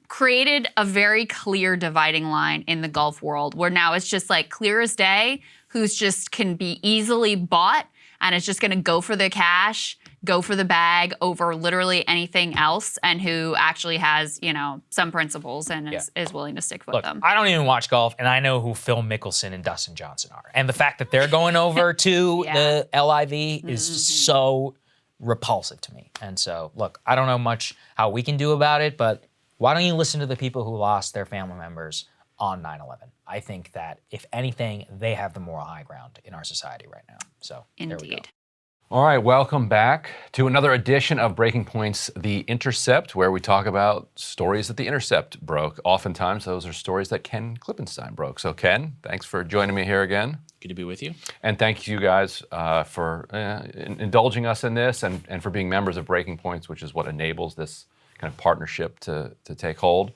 created a very clear dividing line in the golf world where now it's just like clear as day who's just can be easily bought and it's just going to go for the cash, go for the bag over literally anything else, and who actually has, some principles and is willing to stick with them.
I don't even watch golf, and I know who Phil Mickelson and Dustin Johnson are. And the fact that they're going over to the LIV is so repulsive to me. And so, look, I don't know much how we can do about it, but why don't you listen to the people who lost their family members on 9/11? I think that, if anything, they have the moral high ground in our society right now. So, there we go.
All right, welcome back to another edition of Breaking Point's The Intercept, where we talk about stories that The Intercept broke. Oftentimes, those are stories that Ken Klippenstein broke. So, Ken, thanks for joining me here again.
Good to be with you.
And thank you guys for indulging us in this and for being members of Breaking Points, which is what enables this kind of partnership to take hold.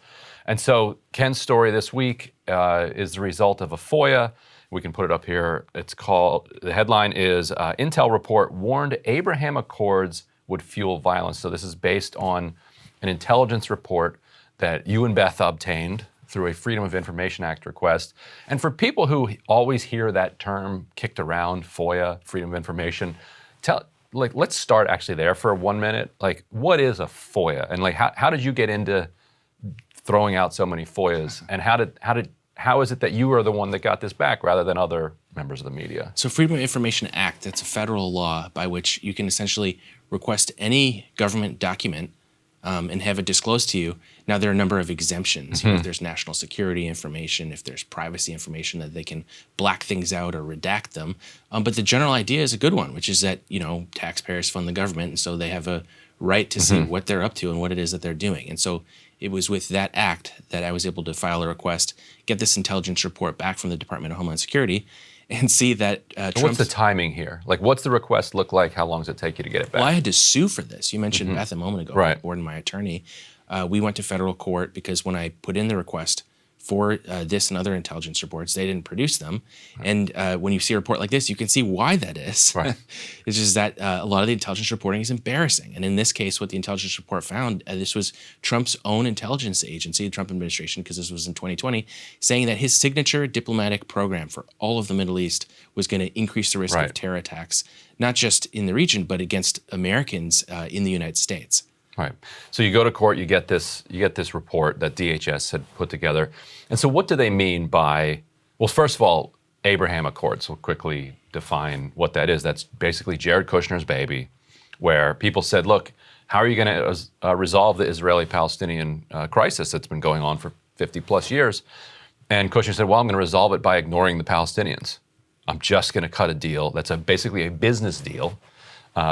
And so Ken's story this week is the result of a FOIA. We can put it up here. The headline is Intel Report Warned Abraham Accords Would Fuel Violence. So this is based on an intelligence report that you and Beth obtained through a Freedom of Information Act request. And for people who always hear that term kicked around, FOIA, Freedom of Information, let's start actually there for 1 minute. Like, what is a FOIA? And like, how did you get into throwing out so many FOIAs? And how is it that you are the one that got this back rather than other members of the media?
So Freedom of Information Act, that's a federal law by which you can essentially request any government document and have it disclosed to you. Now, there are a number of exemptions. If there's national security information, if there's privacy information, that they can black things out or redact them. But the general idea is a good one, which is that, taxpayers fund the government, and so they have a right to see what they're up to and what it is that they're doing. And so it was with that act that I was able to file a request, get this intelligence report back from the Department of Homeland Security, and see that
What's the timing here? Like, what's the request look like? How long does it take you to get it back?
Well, I had to sue for this. You mentioned Beth a moment ago,
Right.
Gordon, my attorney. We went to federal court because when I put in the request for this and other intelligence reports. They didn't produce them. And when you see a report like this, you can see why that is.
Right.
It's just that a lot of the intelligence reporting is embarrassing. And in this case, what the intelligence report found, this was Trump's own intelligence agency, the Trump administration, because this was in 2020, saying that his signature diplomatic program for all of the Middle East was going to increase the risk of terror attacks, not just in the region, but against Americans in the United States.
Right. So you go to court, you get this report that DHS had put together. And so what do they mean by, well, first of all, Abraham Accords. We'll quickly define what that is. That's basically Jared Kushner's baby, where people said, look, how are you going to resolve the Israeli-Palestinian crisis that's been going on for 50 plus years? And Kushner said, well, I'm going to resolve it by ignoring the Palestinians. I'm just going to cut a deal that's basically a business deal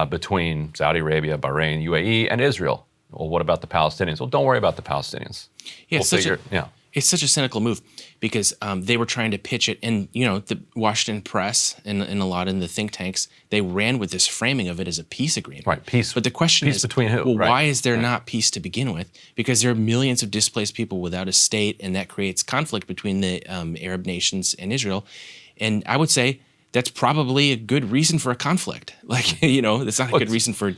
between Saudi Arabia, Bahrain, UAE, and Israel. Well, what about the Palestinians? Well, don't worry about the Palestinians.
Yeah, it's such a cynical move because they were trying to pitch it, and the Washington press and a lot in the think tanks, they ran with this framing of it as a peace agreement.
Right, peace.
But the question is,
between who?
Well, why is there not peace to begin with? Because there are millions of displaced people without a state, and that creates conflict between the Arab nations and Israel. And I would say that's probably a good reason for a conflict. Like, it's not a good reason for,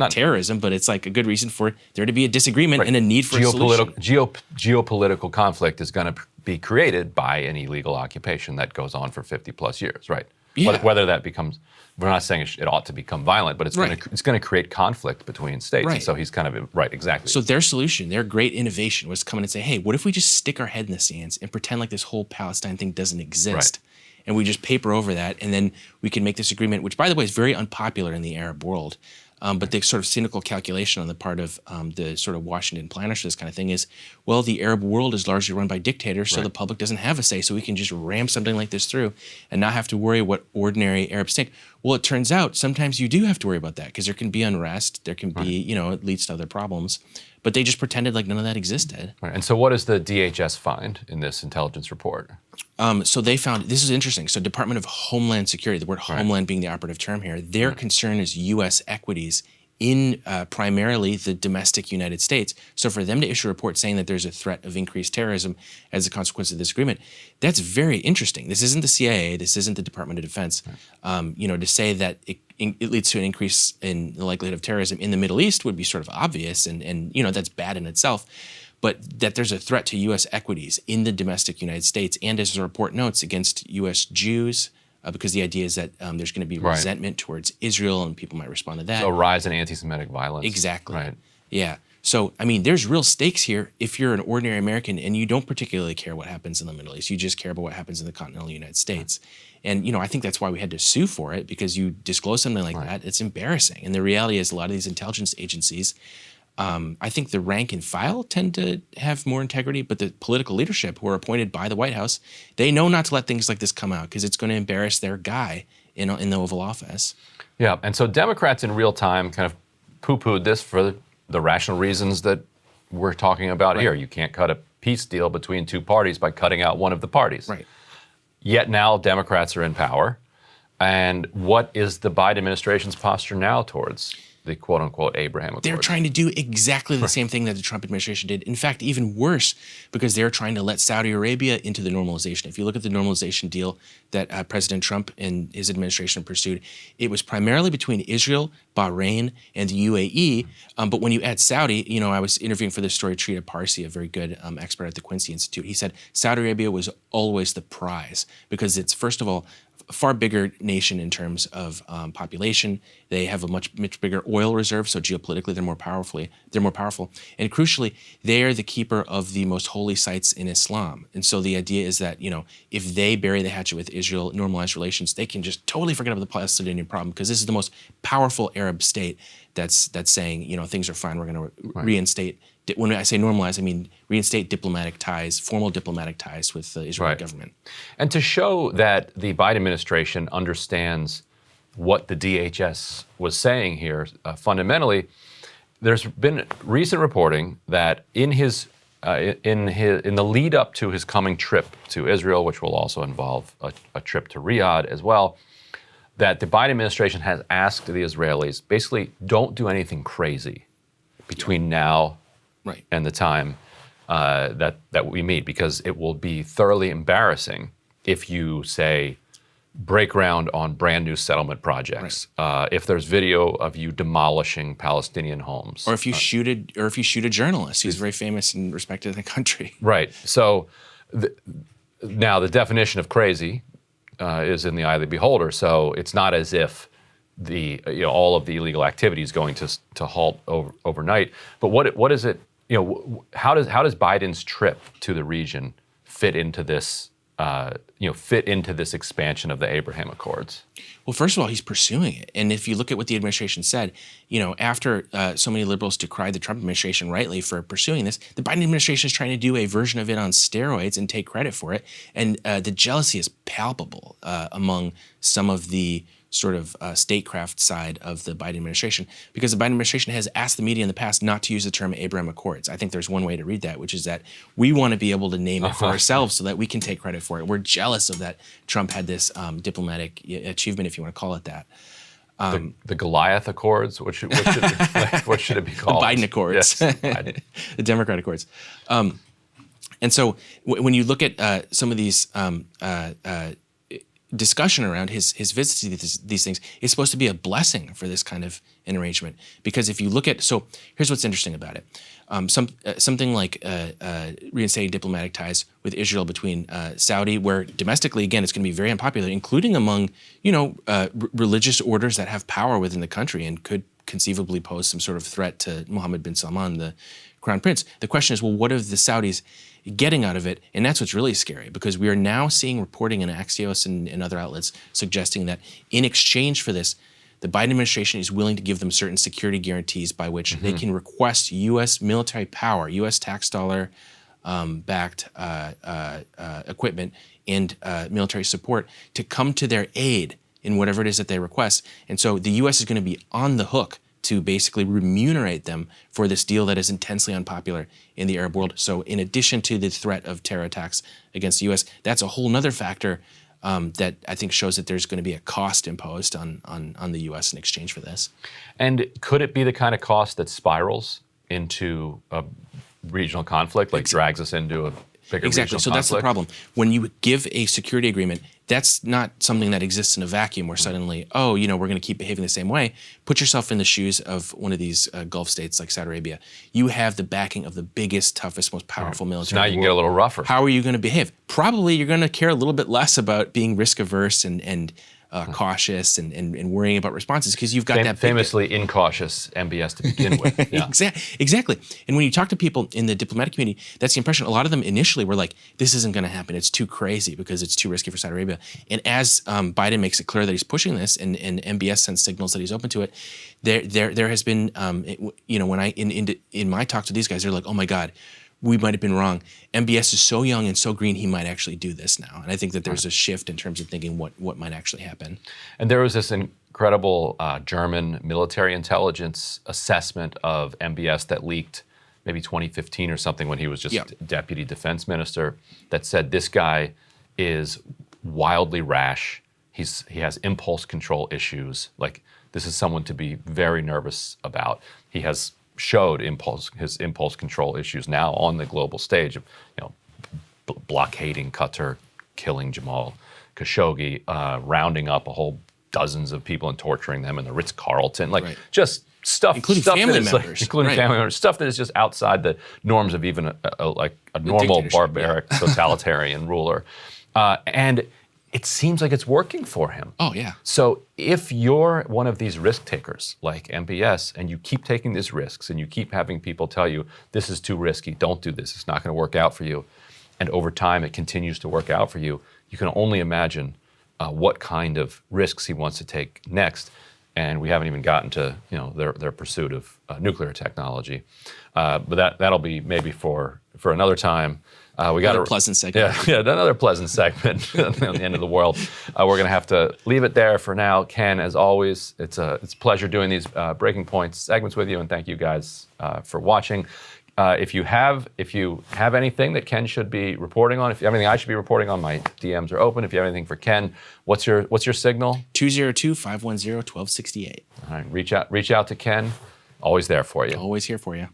terrorism, but it's like a good reason for there to be a disagreement and a need for a solution.
Geopolitical conflict is going to be created by an illegal occupation that goes on for 50 plus years, right?
Yeah.
Whether that becomes, we're not saying it ought to become violent, but it's going to create conflict between states.
Right.
And so he's kind of, right, exactly.
So their solution, their great innovation was to come in and say, hey, what if we just stick our head in the sands and pretend like this whole Palestine thing doesn't exist?
Right.
And we just paper over that, and then we can make this agreement, which, by the way, is very unpopular in the Arab world. But the sort of cynical calculation on the part of the sort of Washington planners for this kind of thing is, well, the Arab world is largely run by dictators, so the public doesn't have a say, so we can just ram something like this through and not have to worry what ordinary Arabs think. Well, it turns out sometimes you do have to worry about that because there can be unrest, there can be, it leads to other problems. But they just pretended like none of that existed.
Right. And so what does the DHS find in this intelligence report?
So they found, this is interesting. So Department of Homeland Security, the word homeland being the operative term here, their concern is U.S. equities in primarily the domestic United States. So for them to issue a report saying that there's a threat of increased terrorism as a consequence of this agreement, that's very interesting. This isn't the CIA, this isn't the Department of Defense. To say that it leads to an increase in the likelihood of terrorism in the Middle East would be sort of obvious, and that's bad in itself. But that there's a threat to U.S. equities in the domestic United States, and as the report notes, against U.S. Jews, because the idea is that there's going to be resentment towards Israel, and people might respond to that.
So a rise in anti-Semitic violence.
Exactly.
Right.
Yeah. So, there's real stakes here if you're an ordinary American and you don't particularly care what happens in the Middle East. You just care about what happens in the continental United States. And, I think that's why we had to sue for it, because you disclose something like that, it's embarrassing. And the reality is a lot of these intelligence agencies, I think the rank and file tend to have more integrity, but the political leadership who are appointed by the White House, they know not to let things like this come out because it's going to embarrass their guy in the Oval Office.
Yeah, and so Democrats in real time kind of poo-pooed this for the rational reasons that we're talking about here. You can't cut a peace deal between two parties by cutting out one of the parties.
Right.
Yet now Democrats are in power. And what is the Biden administration's posture now towards the quote-unquote Abraham Accords?
They're trying to do exactly the same thing that the Trump administration did. In fact, even worse, because they're trying to let Saudi Arabia into the normalization. If you look at the normalization deal that President Trump and his administration pursued, it was primarily between Israel, Bahrain, and the UAE. But when you add Saudi, I was interviewing for this story Trita Parsi, a very good expert at the Quincy Institute. He said Saudi Arabia was always the prize because it's, first of all, a far bigger nation in terms of population. They have a much much bigger oil reserve, so geopolitically they're more powerful. And crucially, they are the keeper of the most holy sites in Islam. And so the idea is that if they bury the hatchet with Israel, normalize relations, they can just totally forget about the Palestinian problem because this is the most powerful Arab state that's saying things are fine. We're going to reinstate. When I say normalize, I mean reinstate diplomatic ties, formal diplomatic ties with the Israeli government.
And to show that the Biden administration understands what the DHS was saying here, fundamentally, there's been recent reporting that in the lead up to his coming trip to Israel, which will also involve a trip to Riyadh as well, that the Biden administration has asked the Israelis, basically, don't do anything crazy between now and the time that we meet, because it will be thoroughly embarrassing if you say break ground on brand new settlement projects, if there's video of you demolishing Palestinian homes,
or if you shoot a journalist who's very famous and respected in the country.
Right. So now the definition of crazy is in the eye of the beholder. So it's not as if all of the illegal activity is going to halt overnight. But what is it? How does Biden's trip to the region fit into this? Fit into this expansion of the Abraham Accords?
Well, first of all, he's pursuing it. And if you look at what the administration said, after so many liberals decried the Trump administration rightly for pursuing this, the Biden administration is trying to do a version of it on steroids and take credit for it. And the jealousy is palpable among some of the sort of statecraft side of the Biden administration, because the Biden administration has asked the media in the past not to use the term Abraham Accords. I think there's one way to read that, which is that we want to be able to name it for ourselves so that we can take credit for it. We're jealous of that Trump had this diplomatic achievement, if you want to call it that.
The Goliath Accords? What should it be called?
The Biden Accords.
Yes, Biden.
The Democrat Accords. And so when you look at some of these discussion around his visits to these things, is supposed to be a blessing for this kind of an arrangement. Because if you look at, so here's what's interesting about it. Something like reinstating diplomatic ties with Israel between Saudi, where domestically, again, it's going to be very unpopular, including among, religious orders that have power within the country and could conceivably pose some sort of threat to Mohammed bin Salman, the crown prince. The question is, well, what are the Saudis getting out of it? And that's what's really scary, because we are now seeing reporting in Axios and other outlets suggesting that in exchange for this, the Biden administration is willing to give them certain security guarantees by which they can request U.S. military power, U.S. tax dollar backed equipment and military support to come to their aid in whatever it is that they request. And so the U.S. is going to be on the hook to basically remunerate them for this deal that is intensely unpopular in the Arab world. So in addition to the threat of terror attacks against the U.S., that's a whole nother factor that I think shows that there's going to be a cost imposed on the U.S. in exchange for this.
And could it be the kind of cost that spirals into a regional conflict, like drags us into a bigger regional
So
conflict?
that's the problem. When you give a security agreement, that's not something that exists in a vacuum where suddenly, we're going to keep behaving the same way. Put yourself in the shoes of one of these Gulf states like Saudi Arabia. You have the backing of the biggest, toughest, most powerful military.
So now you can get a little rougher.
How are you going to behave? Probably you're going to care a little bit less about being risk averse and cautious and worrying about responses, because you've got that
famously incautious MBS to begin with. Yeah.
Exactly. And when you talk to people in the diplomatic community, that's the impression. A lot of them initially were like, this isn't going to happen. It's too crazy because it's too risky for Saudi Arabia. And as Biden makes it clear that he's pushing this, and MBS sends signals that he's open to it, there has been, when I in my talk to these guys, they're like, oh my God, we might have been wrong. MBS is so young and so green, he might actually do this now. And I think that there's a shift in terms of thinking what might actually happen.
And there was this incredible German military intelligence assessment of MBS that leaked maybe 2015 or something, when he was just deputy defense minister, that said this guy is wildly rash. He has impulse control issues. Like, this is someone to be very nervous about. He has showed his impulse control issues now on the global stage of, blockading Qatar, killing Jamal Khashoggi, rounding up a whole dozens of people and torturing them in the Ritz-Carlton, just stuff,
including family members,
family members, stuff that is just outside the norms of even a normal barbaric totalitarian ruler, and it seems like it's working for him.
Oh, yeah.
So if you're one of these risk takers like MBS, and you keep taking these risks and you keep having people tell you, this is too risky, don't do this, it's not going to work out for you, and over time it continues to work out for you, you can only imagine what kind of risks he wants to take next. And we haven't even gotten to their pursuit of nuclear technology. But that'll be maybe for another time. We got
a pleasant segment.
Yeah, another pleasant segment on the end of the world. We're going to have to leave it there for now. Ken, as always, it's a pleasure doing these Breaking Points segments with you, and thank you guys for watching. If you have anything that Ken should be reporting on, if you have anything I should be reporting on, my DMs are open. If you have anything for Ken, what's your signal?
202-510-1268.
All right, reach out to Ken. Always there for you.
Always here for you.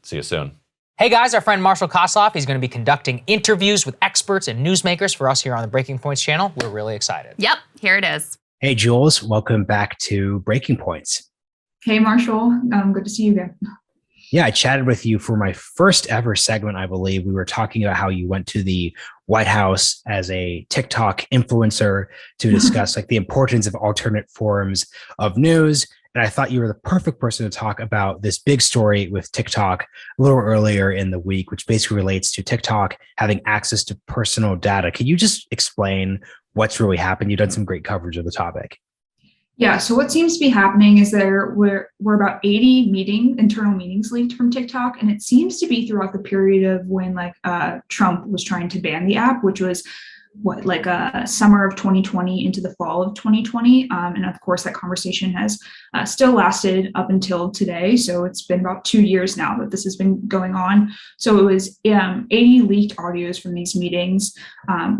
See you soon.
Hey guys, our friend Marshall Kosloff, he's going to be conducting interviews with experts and newsmakers for us here on the Breaking Points channel. We're really excited.
Yep, here it is.
Hey, Jules, welcome back to Breaking Points.
Hey, Marshall. Good to see you again.
Yeah, I chatted with you for my first ever segment, I believe. We were talking about how you went to the White House as a TikTok influencer to discuss like the importance of alternate forms of news. And I thought you were the perfect person to talk about this big story with TikTok a little earlier in the week, which basically relates to TikTok having access to personal data. Can you just explain what's really happened? You've done some great coverage of the topic.
Yeah, so what seems to be happening is there were about 80 internal meetings leaked from TikTok, and it seems to be throughout the period of when Trump was trying to ban the app, which was summer of 2020 into the fall of 2020. And of course, that conversation has still lasted up until today. So it's been about 2 years now that this has been going on. So it was 80 leaked audios from these meetings,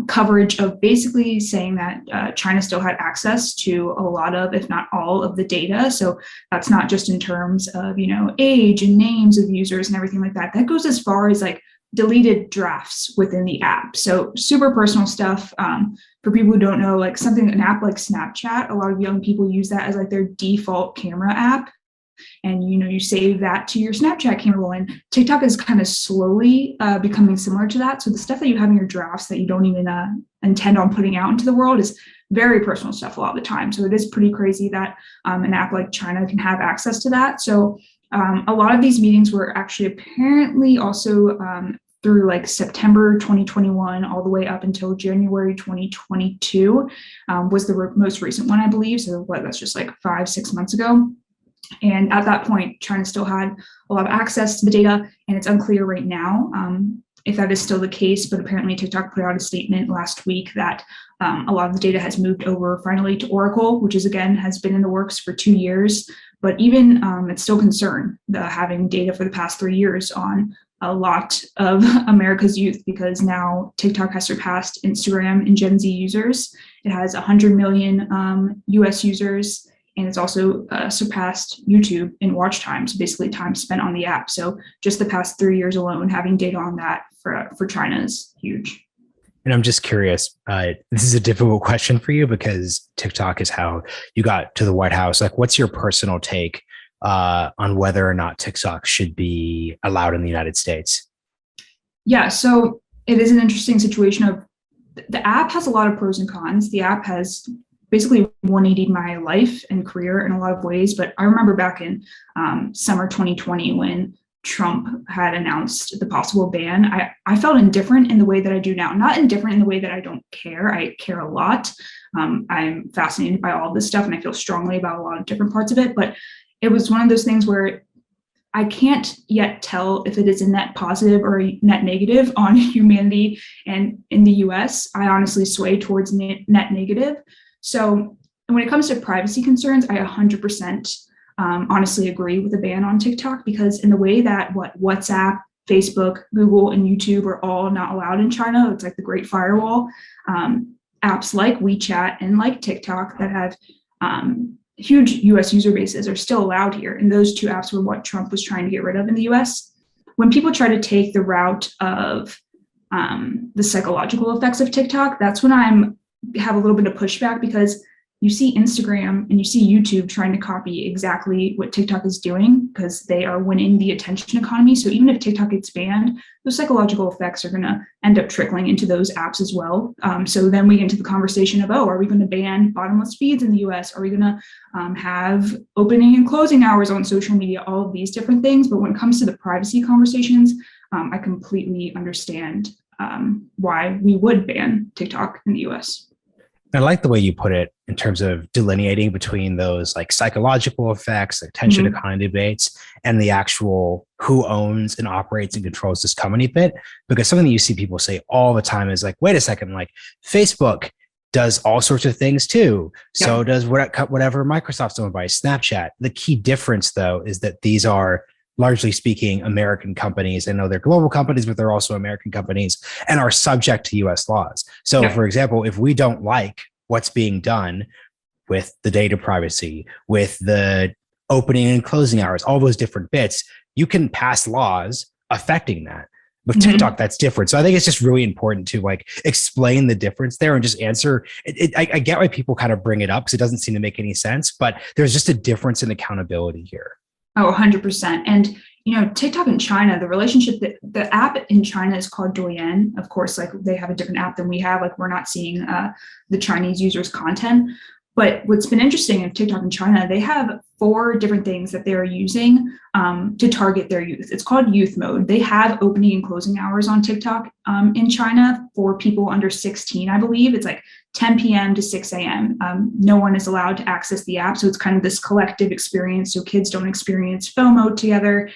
coverage of basically saying that China still had access to a lot of, if not all of the data. So that's not just in terms of, age and names of users and everything like that. That goes as far as deleted drafts within the app. So super personal stuff. For people who don't know, an app like Snapchat, a lot of young people use that as their default camera app. And, you save that to your Snapchat camera roll. And TikTok is kind of slowly becoming similar to that. So the stuff that you have in your drafts that you don't even intend on putting out into the world is very personal stuff a lot of the time. So it is pretty crazy that an app like China can have access to that. So a lot of these meetings were actually apparently also through September 2021 all the way up until January 2022 was the most recent one, I believe. So that's just 5-6 months ago. And at that point, China still had a lot of access to the data, and it's unclear right now if that is still the case. But apparently TikTok put out a statement last week that a lot of the data has moved over finally to Oracle, which has been in the works for 2 years. But even it's still concern having data for the past 3 years on a lot of America's youth, because now TikTok has surpassed Instagram and Gen Z users. It has 100 million US users, and it's also surpassed YouTube in watch time, so basically time spent on the app. So just the past 3 years alone, having data on that for China is huge.
And I'm just curious, this is a difficult question for you because TikTok is how you got to the White House. What's your personal take on whether or not TikTok should be allowed in the United States?
Yeah, so it is an interesting situation of the app has a lot of pros and cons. The app has basically 180'd my life and career in a lot of ways. But I remember back in summer 2020 when Trump had announced the possible ban, I felt indifferent in the way that I do now. Not indifferent in the way that I don't care. I care a lot. I'm fascinated by all this stuff, and I feel strongly about a lot of different parts of it. But it was one of those things where I can't yet tell if it is a net positive or a net negative on humanity. And in the US, I honestly sway towards net negative. So when it comes to privacy concerns, I 100% honestly agree with the ban on TikTok, because in the way that WhatsApp, Facebook, Google, and YouTube are all not allowed in China, it's like the Great Firewall. Apps like WeChat and like TikTok that have huge US user bases are still allowed here. And those two apps were what Trump was trying to get rid of in the US. When people try to take the route of the psychological effects of TikTok, that's when I have a little bit of pushback, because you see Instagram and you see YouTube trying to copy exactly what TikTok is doing because they are winning the attention economy. So even if TikTok gets banned, those psychological effects are going to end up trickling into those apps as well. So then we get into the conversation of, are we going to ban bottomless feeds in the US? Are we going to have opening and closing hours on social media? All of these different things. But when it comes to the privacy conversations, I completely understand why we would ban TikTok in the US.
I like the way you put it in terms of delineating between those psychological effects, attention economy debates, and the actual who owns and operates and controls this company bit. Because something that you see people say all the time is wait a second, Facebook does all sorts of things too. Yeah. So does whatever Microsoft's owned by, Snapchat. The key difference though is that these are largely speaking American companies. I know they're global companies, but they're also American companies and are subject to US laws. So for example, if we don't like what's being done with the data privacy, with the opening and closing hours, all those different bits, you can pass laws affecting that. With TikTok, that's different. So I think it's just really important to like explain the difference there and just answer. I get why people kind of bring it up because it doesn't seem to make any sense, but there's just a difference in accountability here.
Oh, 100%. And, TikTok in China, the relationship that the app in China is called Douyin. Of course, like they have a different app than we have. Like we're not seeing the Chinese users' content. But what's been interesting in TikTok in China, they have 4 different things that they're using to target their youth. It's called youth mode. They have opening and closing hours on TikTok in China for people under 16, I believe. It's like 10 p.m. to 6 a.m. No one is allowed to access the app. So it's kind of this collective experience. So kids don't experience FOMO together.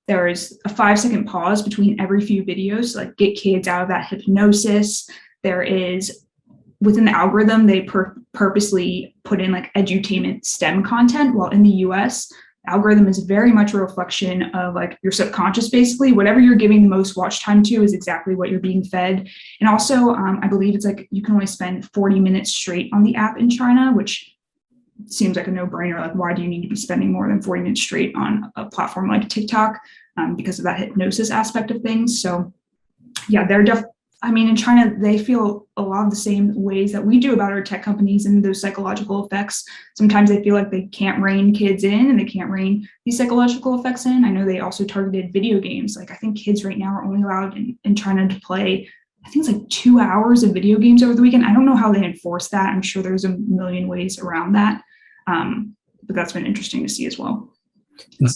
There is a 5-second pause between every few videos to like get kids out of that hypnosis. There is within the algorithm, they purposely put in like edutainment STEM content, while in the US, the algorithm is very much a reflection of like your subconscious, basically. Whatever you're giving the most watch time to is exactly what you're being fed. And also, I believe it's like you can only spend 40 minutes straight on the app in China, which seems like a no-brainer. Like, why do you need to be spending more than 40 minutes straight on a platform like TikTok? Because of that hypnosis aspect of things. So yeah, in China, they feel a lot of the same ways that we do about our tech companies and those psychological effects. Sometimes they feel like they can't rein kids in and they can't rein these psychological effects in. I know they also targeted video games. Like I think kids right now are only allowed in China to play, I think it's like 2 hours of video games over the weekend. I don't know how they enforce that. I'm sure there's a million ways around that. But that's been interesting to see as well.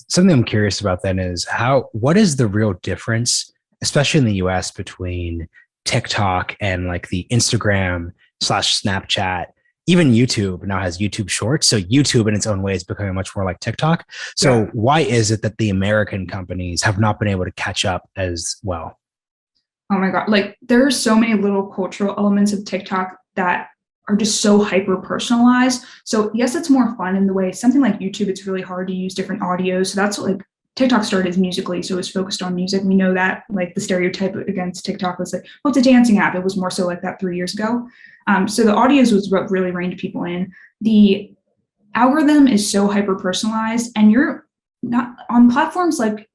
Something I'm curious about then is what is the real difference, especially in the US, between TikTok and like the Instagram/Snapchat, even YouTube now has YouTube Shorts. So YouTube in its own way is becoming much more like TikTok. So why is it that the American companies have not been able to catch up as well?
Oh my God. Like there are so many little cultural elements of TikTok that are just so hyper personalized. So yes, it's more fun in the way something like YouTube, it's really hard to use different audios. So that's what like TikTok started as Musical.ly, so it was focused on music. We know that like the stereotype against TikTok was like, well, it's a dancing app. It was more so like that 3 years ago. So the audios was what really reined people in. The algorithm is so hyper personalized, and you're not on platforms like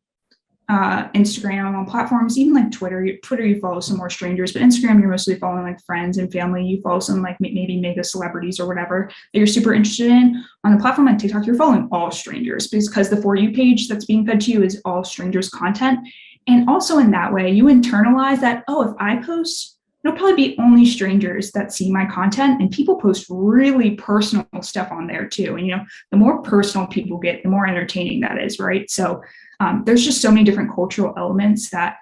Instagram, on platforms even like Twitter. You follow some more strangers, but Instagram you're mostly following like friends and family. You follow some like maybe mega celebrities or whatever that you're super interested in. On a platform like TikTok, you're following all strangers because the For You page that's being fed to you is all strangers content. And also in that way, you internalize that, oh, if I post, it'll probably be only strangers that see my content, and people post really personal stuff on there too. And the more personal people get, the more entertaining that is, right? So there's just so many different cultural elements that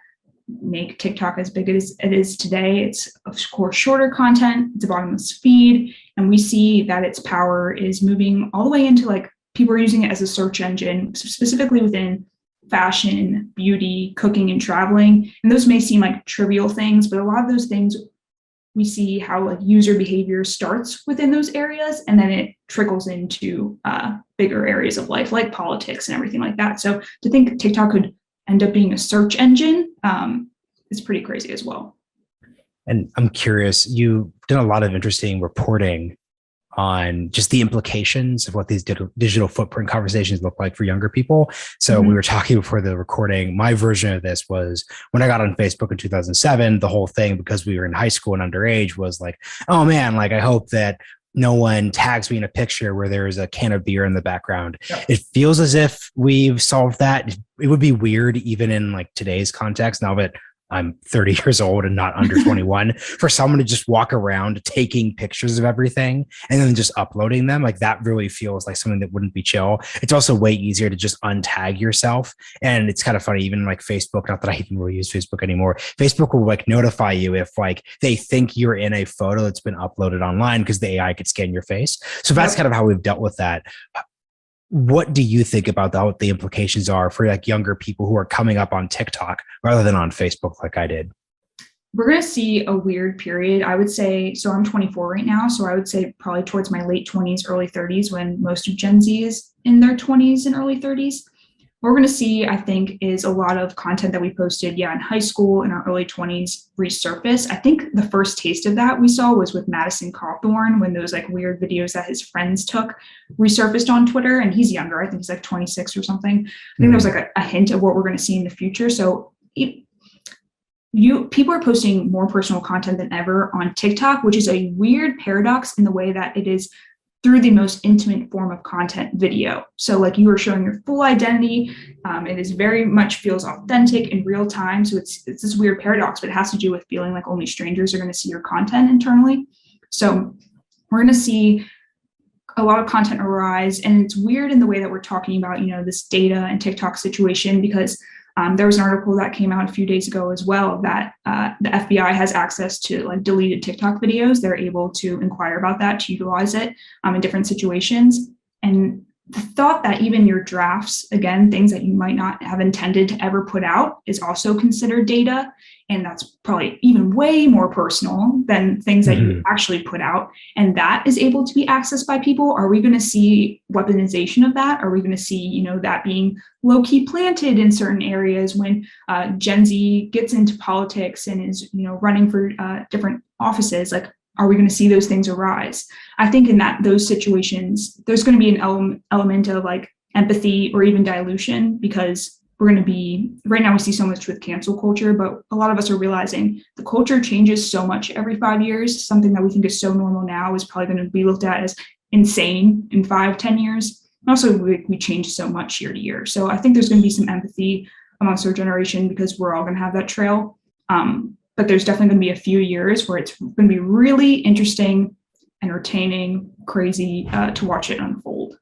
make TikTok as big as it is today. It's of course shorter content, it's a bottomless feed, and we see that its power is moving all the way into like people are using it as a search engine, specifically within fashion, beauty, cooking, and traveling. And those may seem like trivial things, but a lot of those things we see how like user behavior starts within those areas, and then it trickles into bigger areas of life like politics and everything like that. So to think TikTok could end up being a search engine is pretty crazy as well.
And I'm curious, you've done a lot of interesting reporting on just the implications of what these digital footprint conversations look like for younger people. So we were talking before the recording. My version of this was when I got on Facebook in 2007, the whole thing, because we were in high school and underage, was like, oh man, like I hope that no one tags me in a picture where there is a can of beer in the background. Yep. It feels as if we've solved that. It would be weird even in like today's context, now that I'm 30 years old and not under 21, for someone to just walk around taking pictures of everything and then just uploading them. Like that really feels like something that wouldn't be chill. It's also way easier to just untag yourself. And it's kind of funny, even like Facebook, not that I even really use Facebook anymore. Facebook will like notify you if like they think you're in a photo that's been uploaded online because the AI could scan your face. So that's kind of how we've dealt with that. What do you think about what the implications are for like younger people who are coming up on TikTok rather than on Facebook like I did?
We're going to see a weird period. I would say, so I'm 24 right now. So I would say probably towards my late 20s, early 30s, when most of Gen Z is in their 20s and early 30s. what we're going to see, I think, is a lot of content that we posted, in high school, in our early 20s, resurface. I think the first taste of that we saw was with Madison Cawthorn, when those like weird videos that his friends took resurfaced on Twitter. And he's younger. I think he's like 26 or something. I think that was like a hint of what we're going to see in the future. So people are posting more personal content than ever on TikTok, which is a weird paradox in the way that it is through the most intimate form of content, video. So like you are showing your full identity. It is very much feels authentic in real time. So it's this weird paradox, but it has to do with feeling like only strangers are going to see your content internally. So we're going to see a lot of content arise. And it's weird in the way that we're talking about, this data and TikTok situation, because there was an article that came out a few days ago as well that the FBI has access to like deleted TikTok videos. They're able to inquire about that, to utilize it in different situations. And the thought that even your drafts, again, things that you might not have intended to ever put out, is also considered data. And that's probably even way more personal than things that you actually put out. And that is able to be accessed by people. Are we going to see weaponization of that? Are we going to see, that being low-key planted in certain areas when Gen Z gets into politics and is, running for different offices? Like, are we going to see those things arise? I think in those situations, there's going to be an element of like empathy or even dilution, because we're going to be, right now we see so much with cancel culture, but a lot of us are realizing the culture changes so much every 5 years. Something that we think is so normal now is probably going to be looked at as insane in 5-10 years. And also we change so much year to year. So I think there's going to be some empathy amongst our generation, because we're all going to have that trail. But there's definitely going to be a few years where it's going to be really interesting, entertaining, crazy to watch it unfold.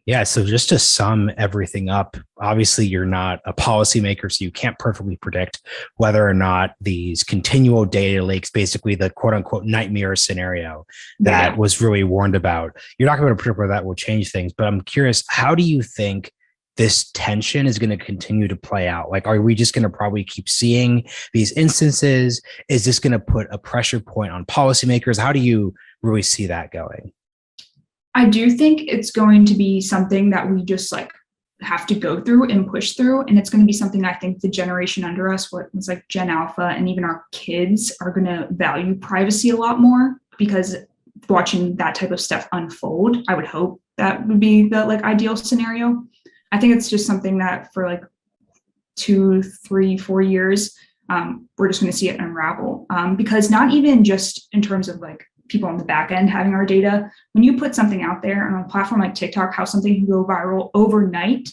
Yeah, so just to sum everything up, obviously you're not a policymaker, so you can't perfectly predict whether or not these continual data leaks, basically the quote unquote nightmare scenario that was really warned about, you're not going to predict whether that will change things. But I'm curious, how do you think this tension is going to continue to play out? Like, are we just going to probably keep seeing these instances? Is this going to put a pressure point on policymakers? How do you really see that going?
I do think it's going to be something that we just like have to go through and push through. And it's going to be something I think the generation under us, what was like Gen Alpha, and even our kids are going to value privacy a lot more, because watching that type of stuff unfold, I would hope that would be the like ideal scenario. I think it's just something that for like 2, 3, 4 years, we're just going to see it unravel, because not even just in terms of like people on the back end having our data. When you put something out there on a platform like TikTok, how something can go viral overnight,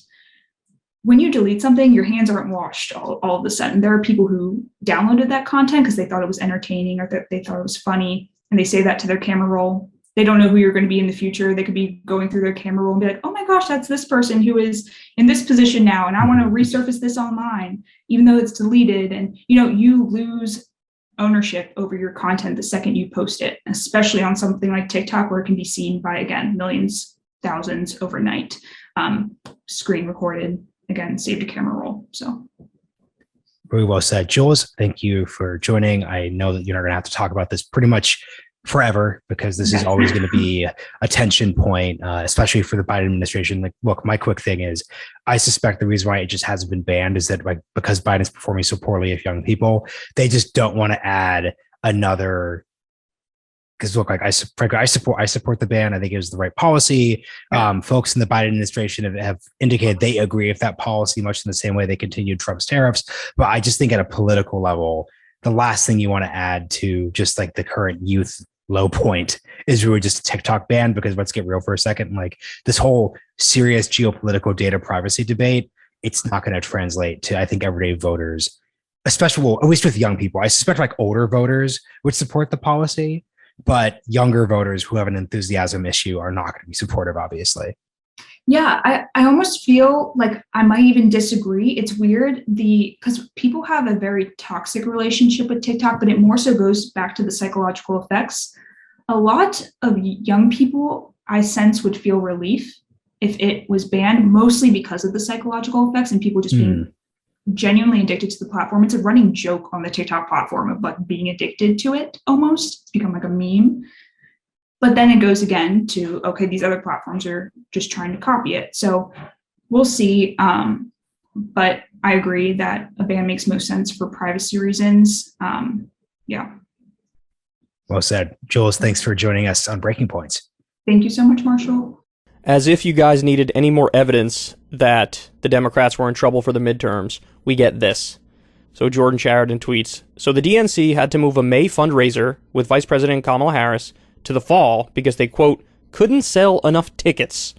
when you delete something, your hands aren't washed all of a sudden. There are people who downloaded that content because they thought it was entertaining or that they thought it was funny, and they say that to their camera roll. They don't know who you're going to be in the future. They could be going through their camera roll and be like, oh my gosh, that's this person who is in this position now, and I want to resurface this online, even though it's deleted. And you lose ownership over your content the second you post it, especially on something like TikTok, where it can be seen by, again, millions, thousands overnight, screen recorded, again, saved to camera roll. So
very well said. Jules, thank you for joining. I know that you're not going to have to talk about this pretty much forever, because this is always going to be a tension point, especially for the Biden administration. Like, look, my quick thing is, I suspect the reason why it just hasn't been banned is that, like, because Biden's performing so poorly with young people, they just don't want to add another. Because look, like, I support the ban. I think it was the right policy. Folks in the Biden administration have indicated they agree with that policy, much in the same way they continued Trump's tariffs. But I just think at a political level, the last thing you want to add to just like the current youth low point is really just a TikTok ban, because let's get real for a second. Like, this whole serious geopolitical data privacy debate, it's not going to translate to, I think, everyday voters, especially, well, at least with young people. I suspect like older voters would support the policy, but younger voters who have an enthusiasm issue are not going to be supportive, obviously.
Yeah, I almost feel like I might even disagree. It's weird because people have a very toxic relationship with TikTok, but it more so goes back to the psychological effects. A lot of young people, I sense, would feel relief if it was banned, mostly because of the psychological effects and people just being genuinely addicted to the platform. It's a running joke on the TikTok platform of like being addicted to it almost. It's become like a meme. But then it goes again to, okay, these other platforms are just trying to copy it. So we'll see. But I agree that a ban makes most sense for privacy reasons. Yeah.
Well said. Jules, thanks for joining us on Breaking Points.
Thank you so much, Marshall.
As if you guys needed any more evidence that the Democrats were in trouble for the midterms, we get this. So Jordan Sheridan tweets, so the DNC had to move a May fundraiser with Vice President Kamala Harris to the fall because they, quote, couldn't sell enough tickets.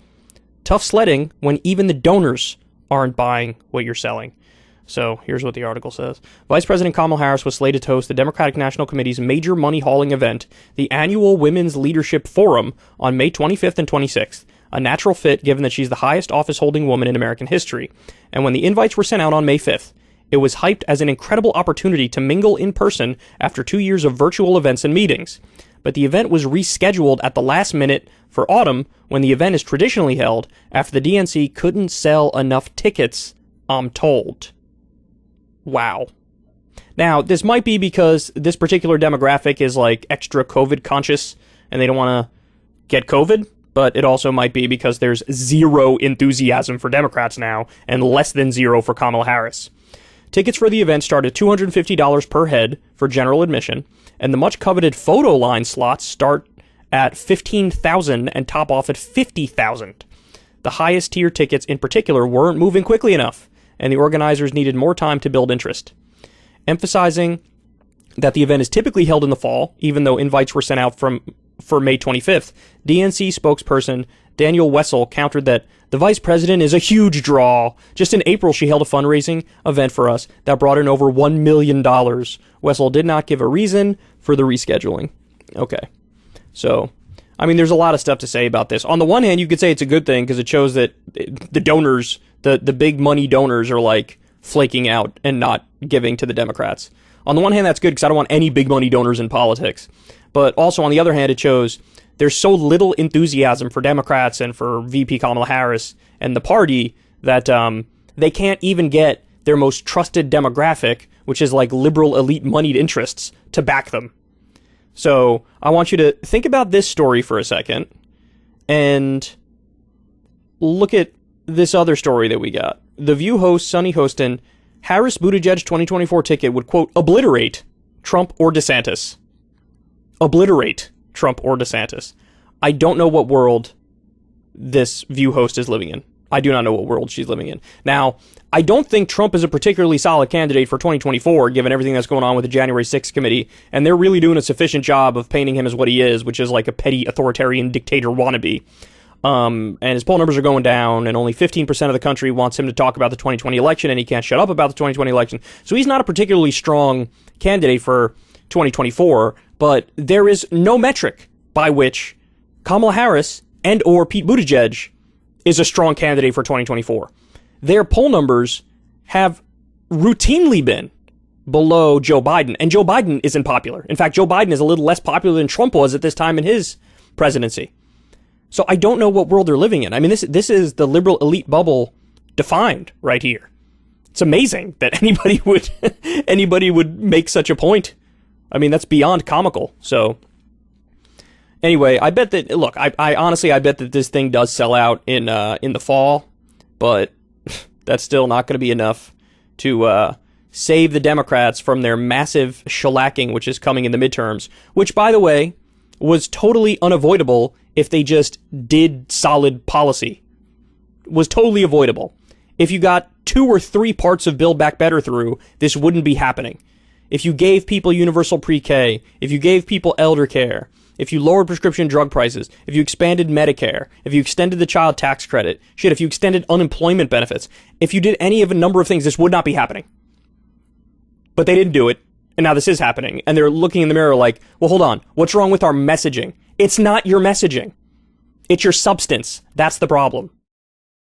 Tough sledding when even the donors aren't buying what you're selling. So here's what the article says. Vice President Kamala Harris was slated to host the Democratic National Committee's major money-hauling event, the annual Women's Leadership Forum, on May 25th and 26th. A natural fit given that she's the highest office-holding woman in American history. And when the invites were sent out on May 5th, it was hyped as an incredible opportunity to mingle in person after 2 years of virtual events and meetings. But the event was rescheduled at the last minute for autumn, when the event is traditionally held, after the DNC couldn't sell enough tickets, I'm told. Wow. Now, this might be because this particular demographic is like extra COVID conscious and they don't want to get COVID, but it also might be because there's zero enthusiasm for Democrats now and less than zero for Kamala Harris. Tickets for the event start at $250 per head for general admission, and the much coveted photo line slots start at $15,000 and top off at $50,000. The highest tier tickets in particular weren't moving quickly enough, and the organizers needed more time to build interest. Emphasizing that the event is typically held in the fall, even though invites were sent out for May 25th, DNC spokesperson Daniel Wessel countered that the vice president is a huge draw. Just in April, she held a fundraising event for us that brought in over $1 million. Wessel did not give a reason for the rescheduling. Okay. So, I mean, there's a lot of stuff to say about this. On the one hand, you could say it's a good thing because it shows that the donors, the big money donors, are like flaking out and not giving to the Democrats. On the one hand, that's good because I don't want any big money donors in politics. But also, on the other hand, it shows there's so little enthusiasm for Democrats and for VP Kamala Harris and the party that they can't even get their most trusted demographic, which is like liberal elite moneyed interests, to back them. So I want you to think about this story for a second and look at this other story that we got. The View host Sonny Hostin, Harris Buttigieg 2024 ticket would, quote, obliterate Trump or DeSantis. Obliterate Trump or DeSantis. I don't know what world this View host is living in. I do not know what world she's living in. Now, I don't think Trump is a particularly solid candidate for 2024, given everything that's going on with the January 6th committee, and they're really doing a sufficient job of painting him as what he is, which is like a petty authoritarian dictator wannabe. And his poll numbers are going down, and only 15% of the country wants him to talk about the 2020 election, and he can't shut up about the 2020 election. So he's not a particularly strong candidate for 2024, but there is no metric by which Kamala Harris and or Pete Buttigieg is a strong candidate for 2024. Their poll numbers have routinely been below Joe Biden, and Joe Biden isn't popular. In fact, Joe Biden is a little less popular than Trump was at this time in his presidency. So I don't know what world they're living in. I mean, this is the liberal elite bubble defined right here. It's amazing that anybody would make such a point. I mean, that's beyond comical. So anyway, I bet that, look, I honestly, I bet that this thing does sell out in the fall, but that's still not going to be enough to save the Democrats from their massive shellacking, which is coming in the midterms, which, by the way, was totally unavoidable if they just did solid policy. Was totally avoidable. If you got 2 or 3 parts of Build Back Better through, this wouldn't be happening. If you gave people universal pre-K, if you gave people elder care, if you lowered prescription drug prices, if you expanded Medicare, if you extended the child tax credit, if you extended unemployment benefits, if you did any of a number of things, this would not be happening. But they didn't do it, and now this is happening. And they're looking in the mirror like, well, hold on, what's wrong with our messaging? It's not your messaging. It's your substance. That's the problem.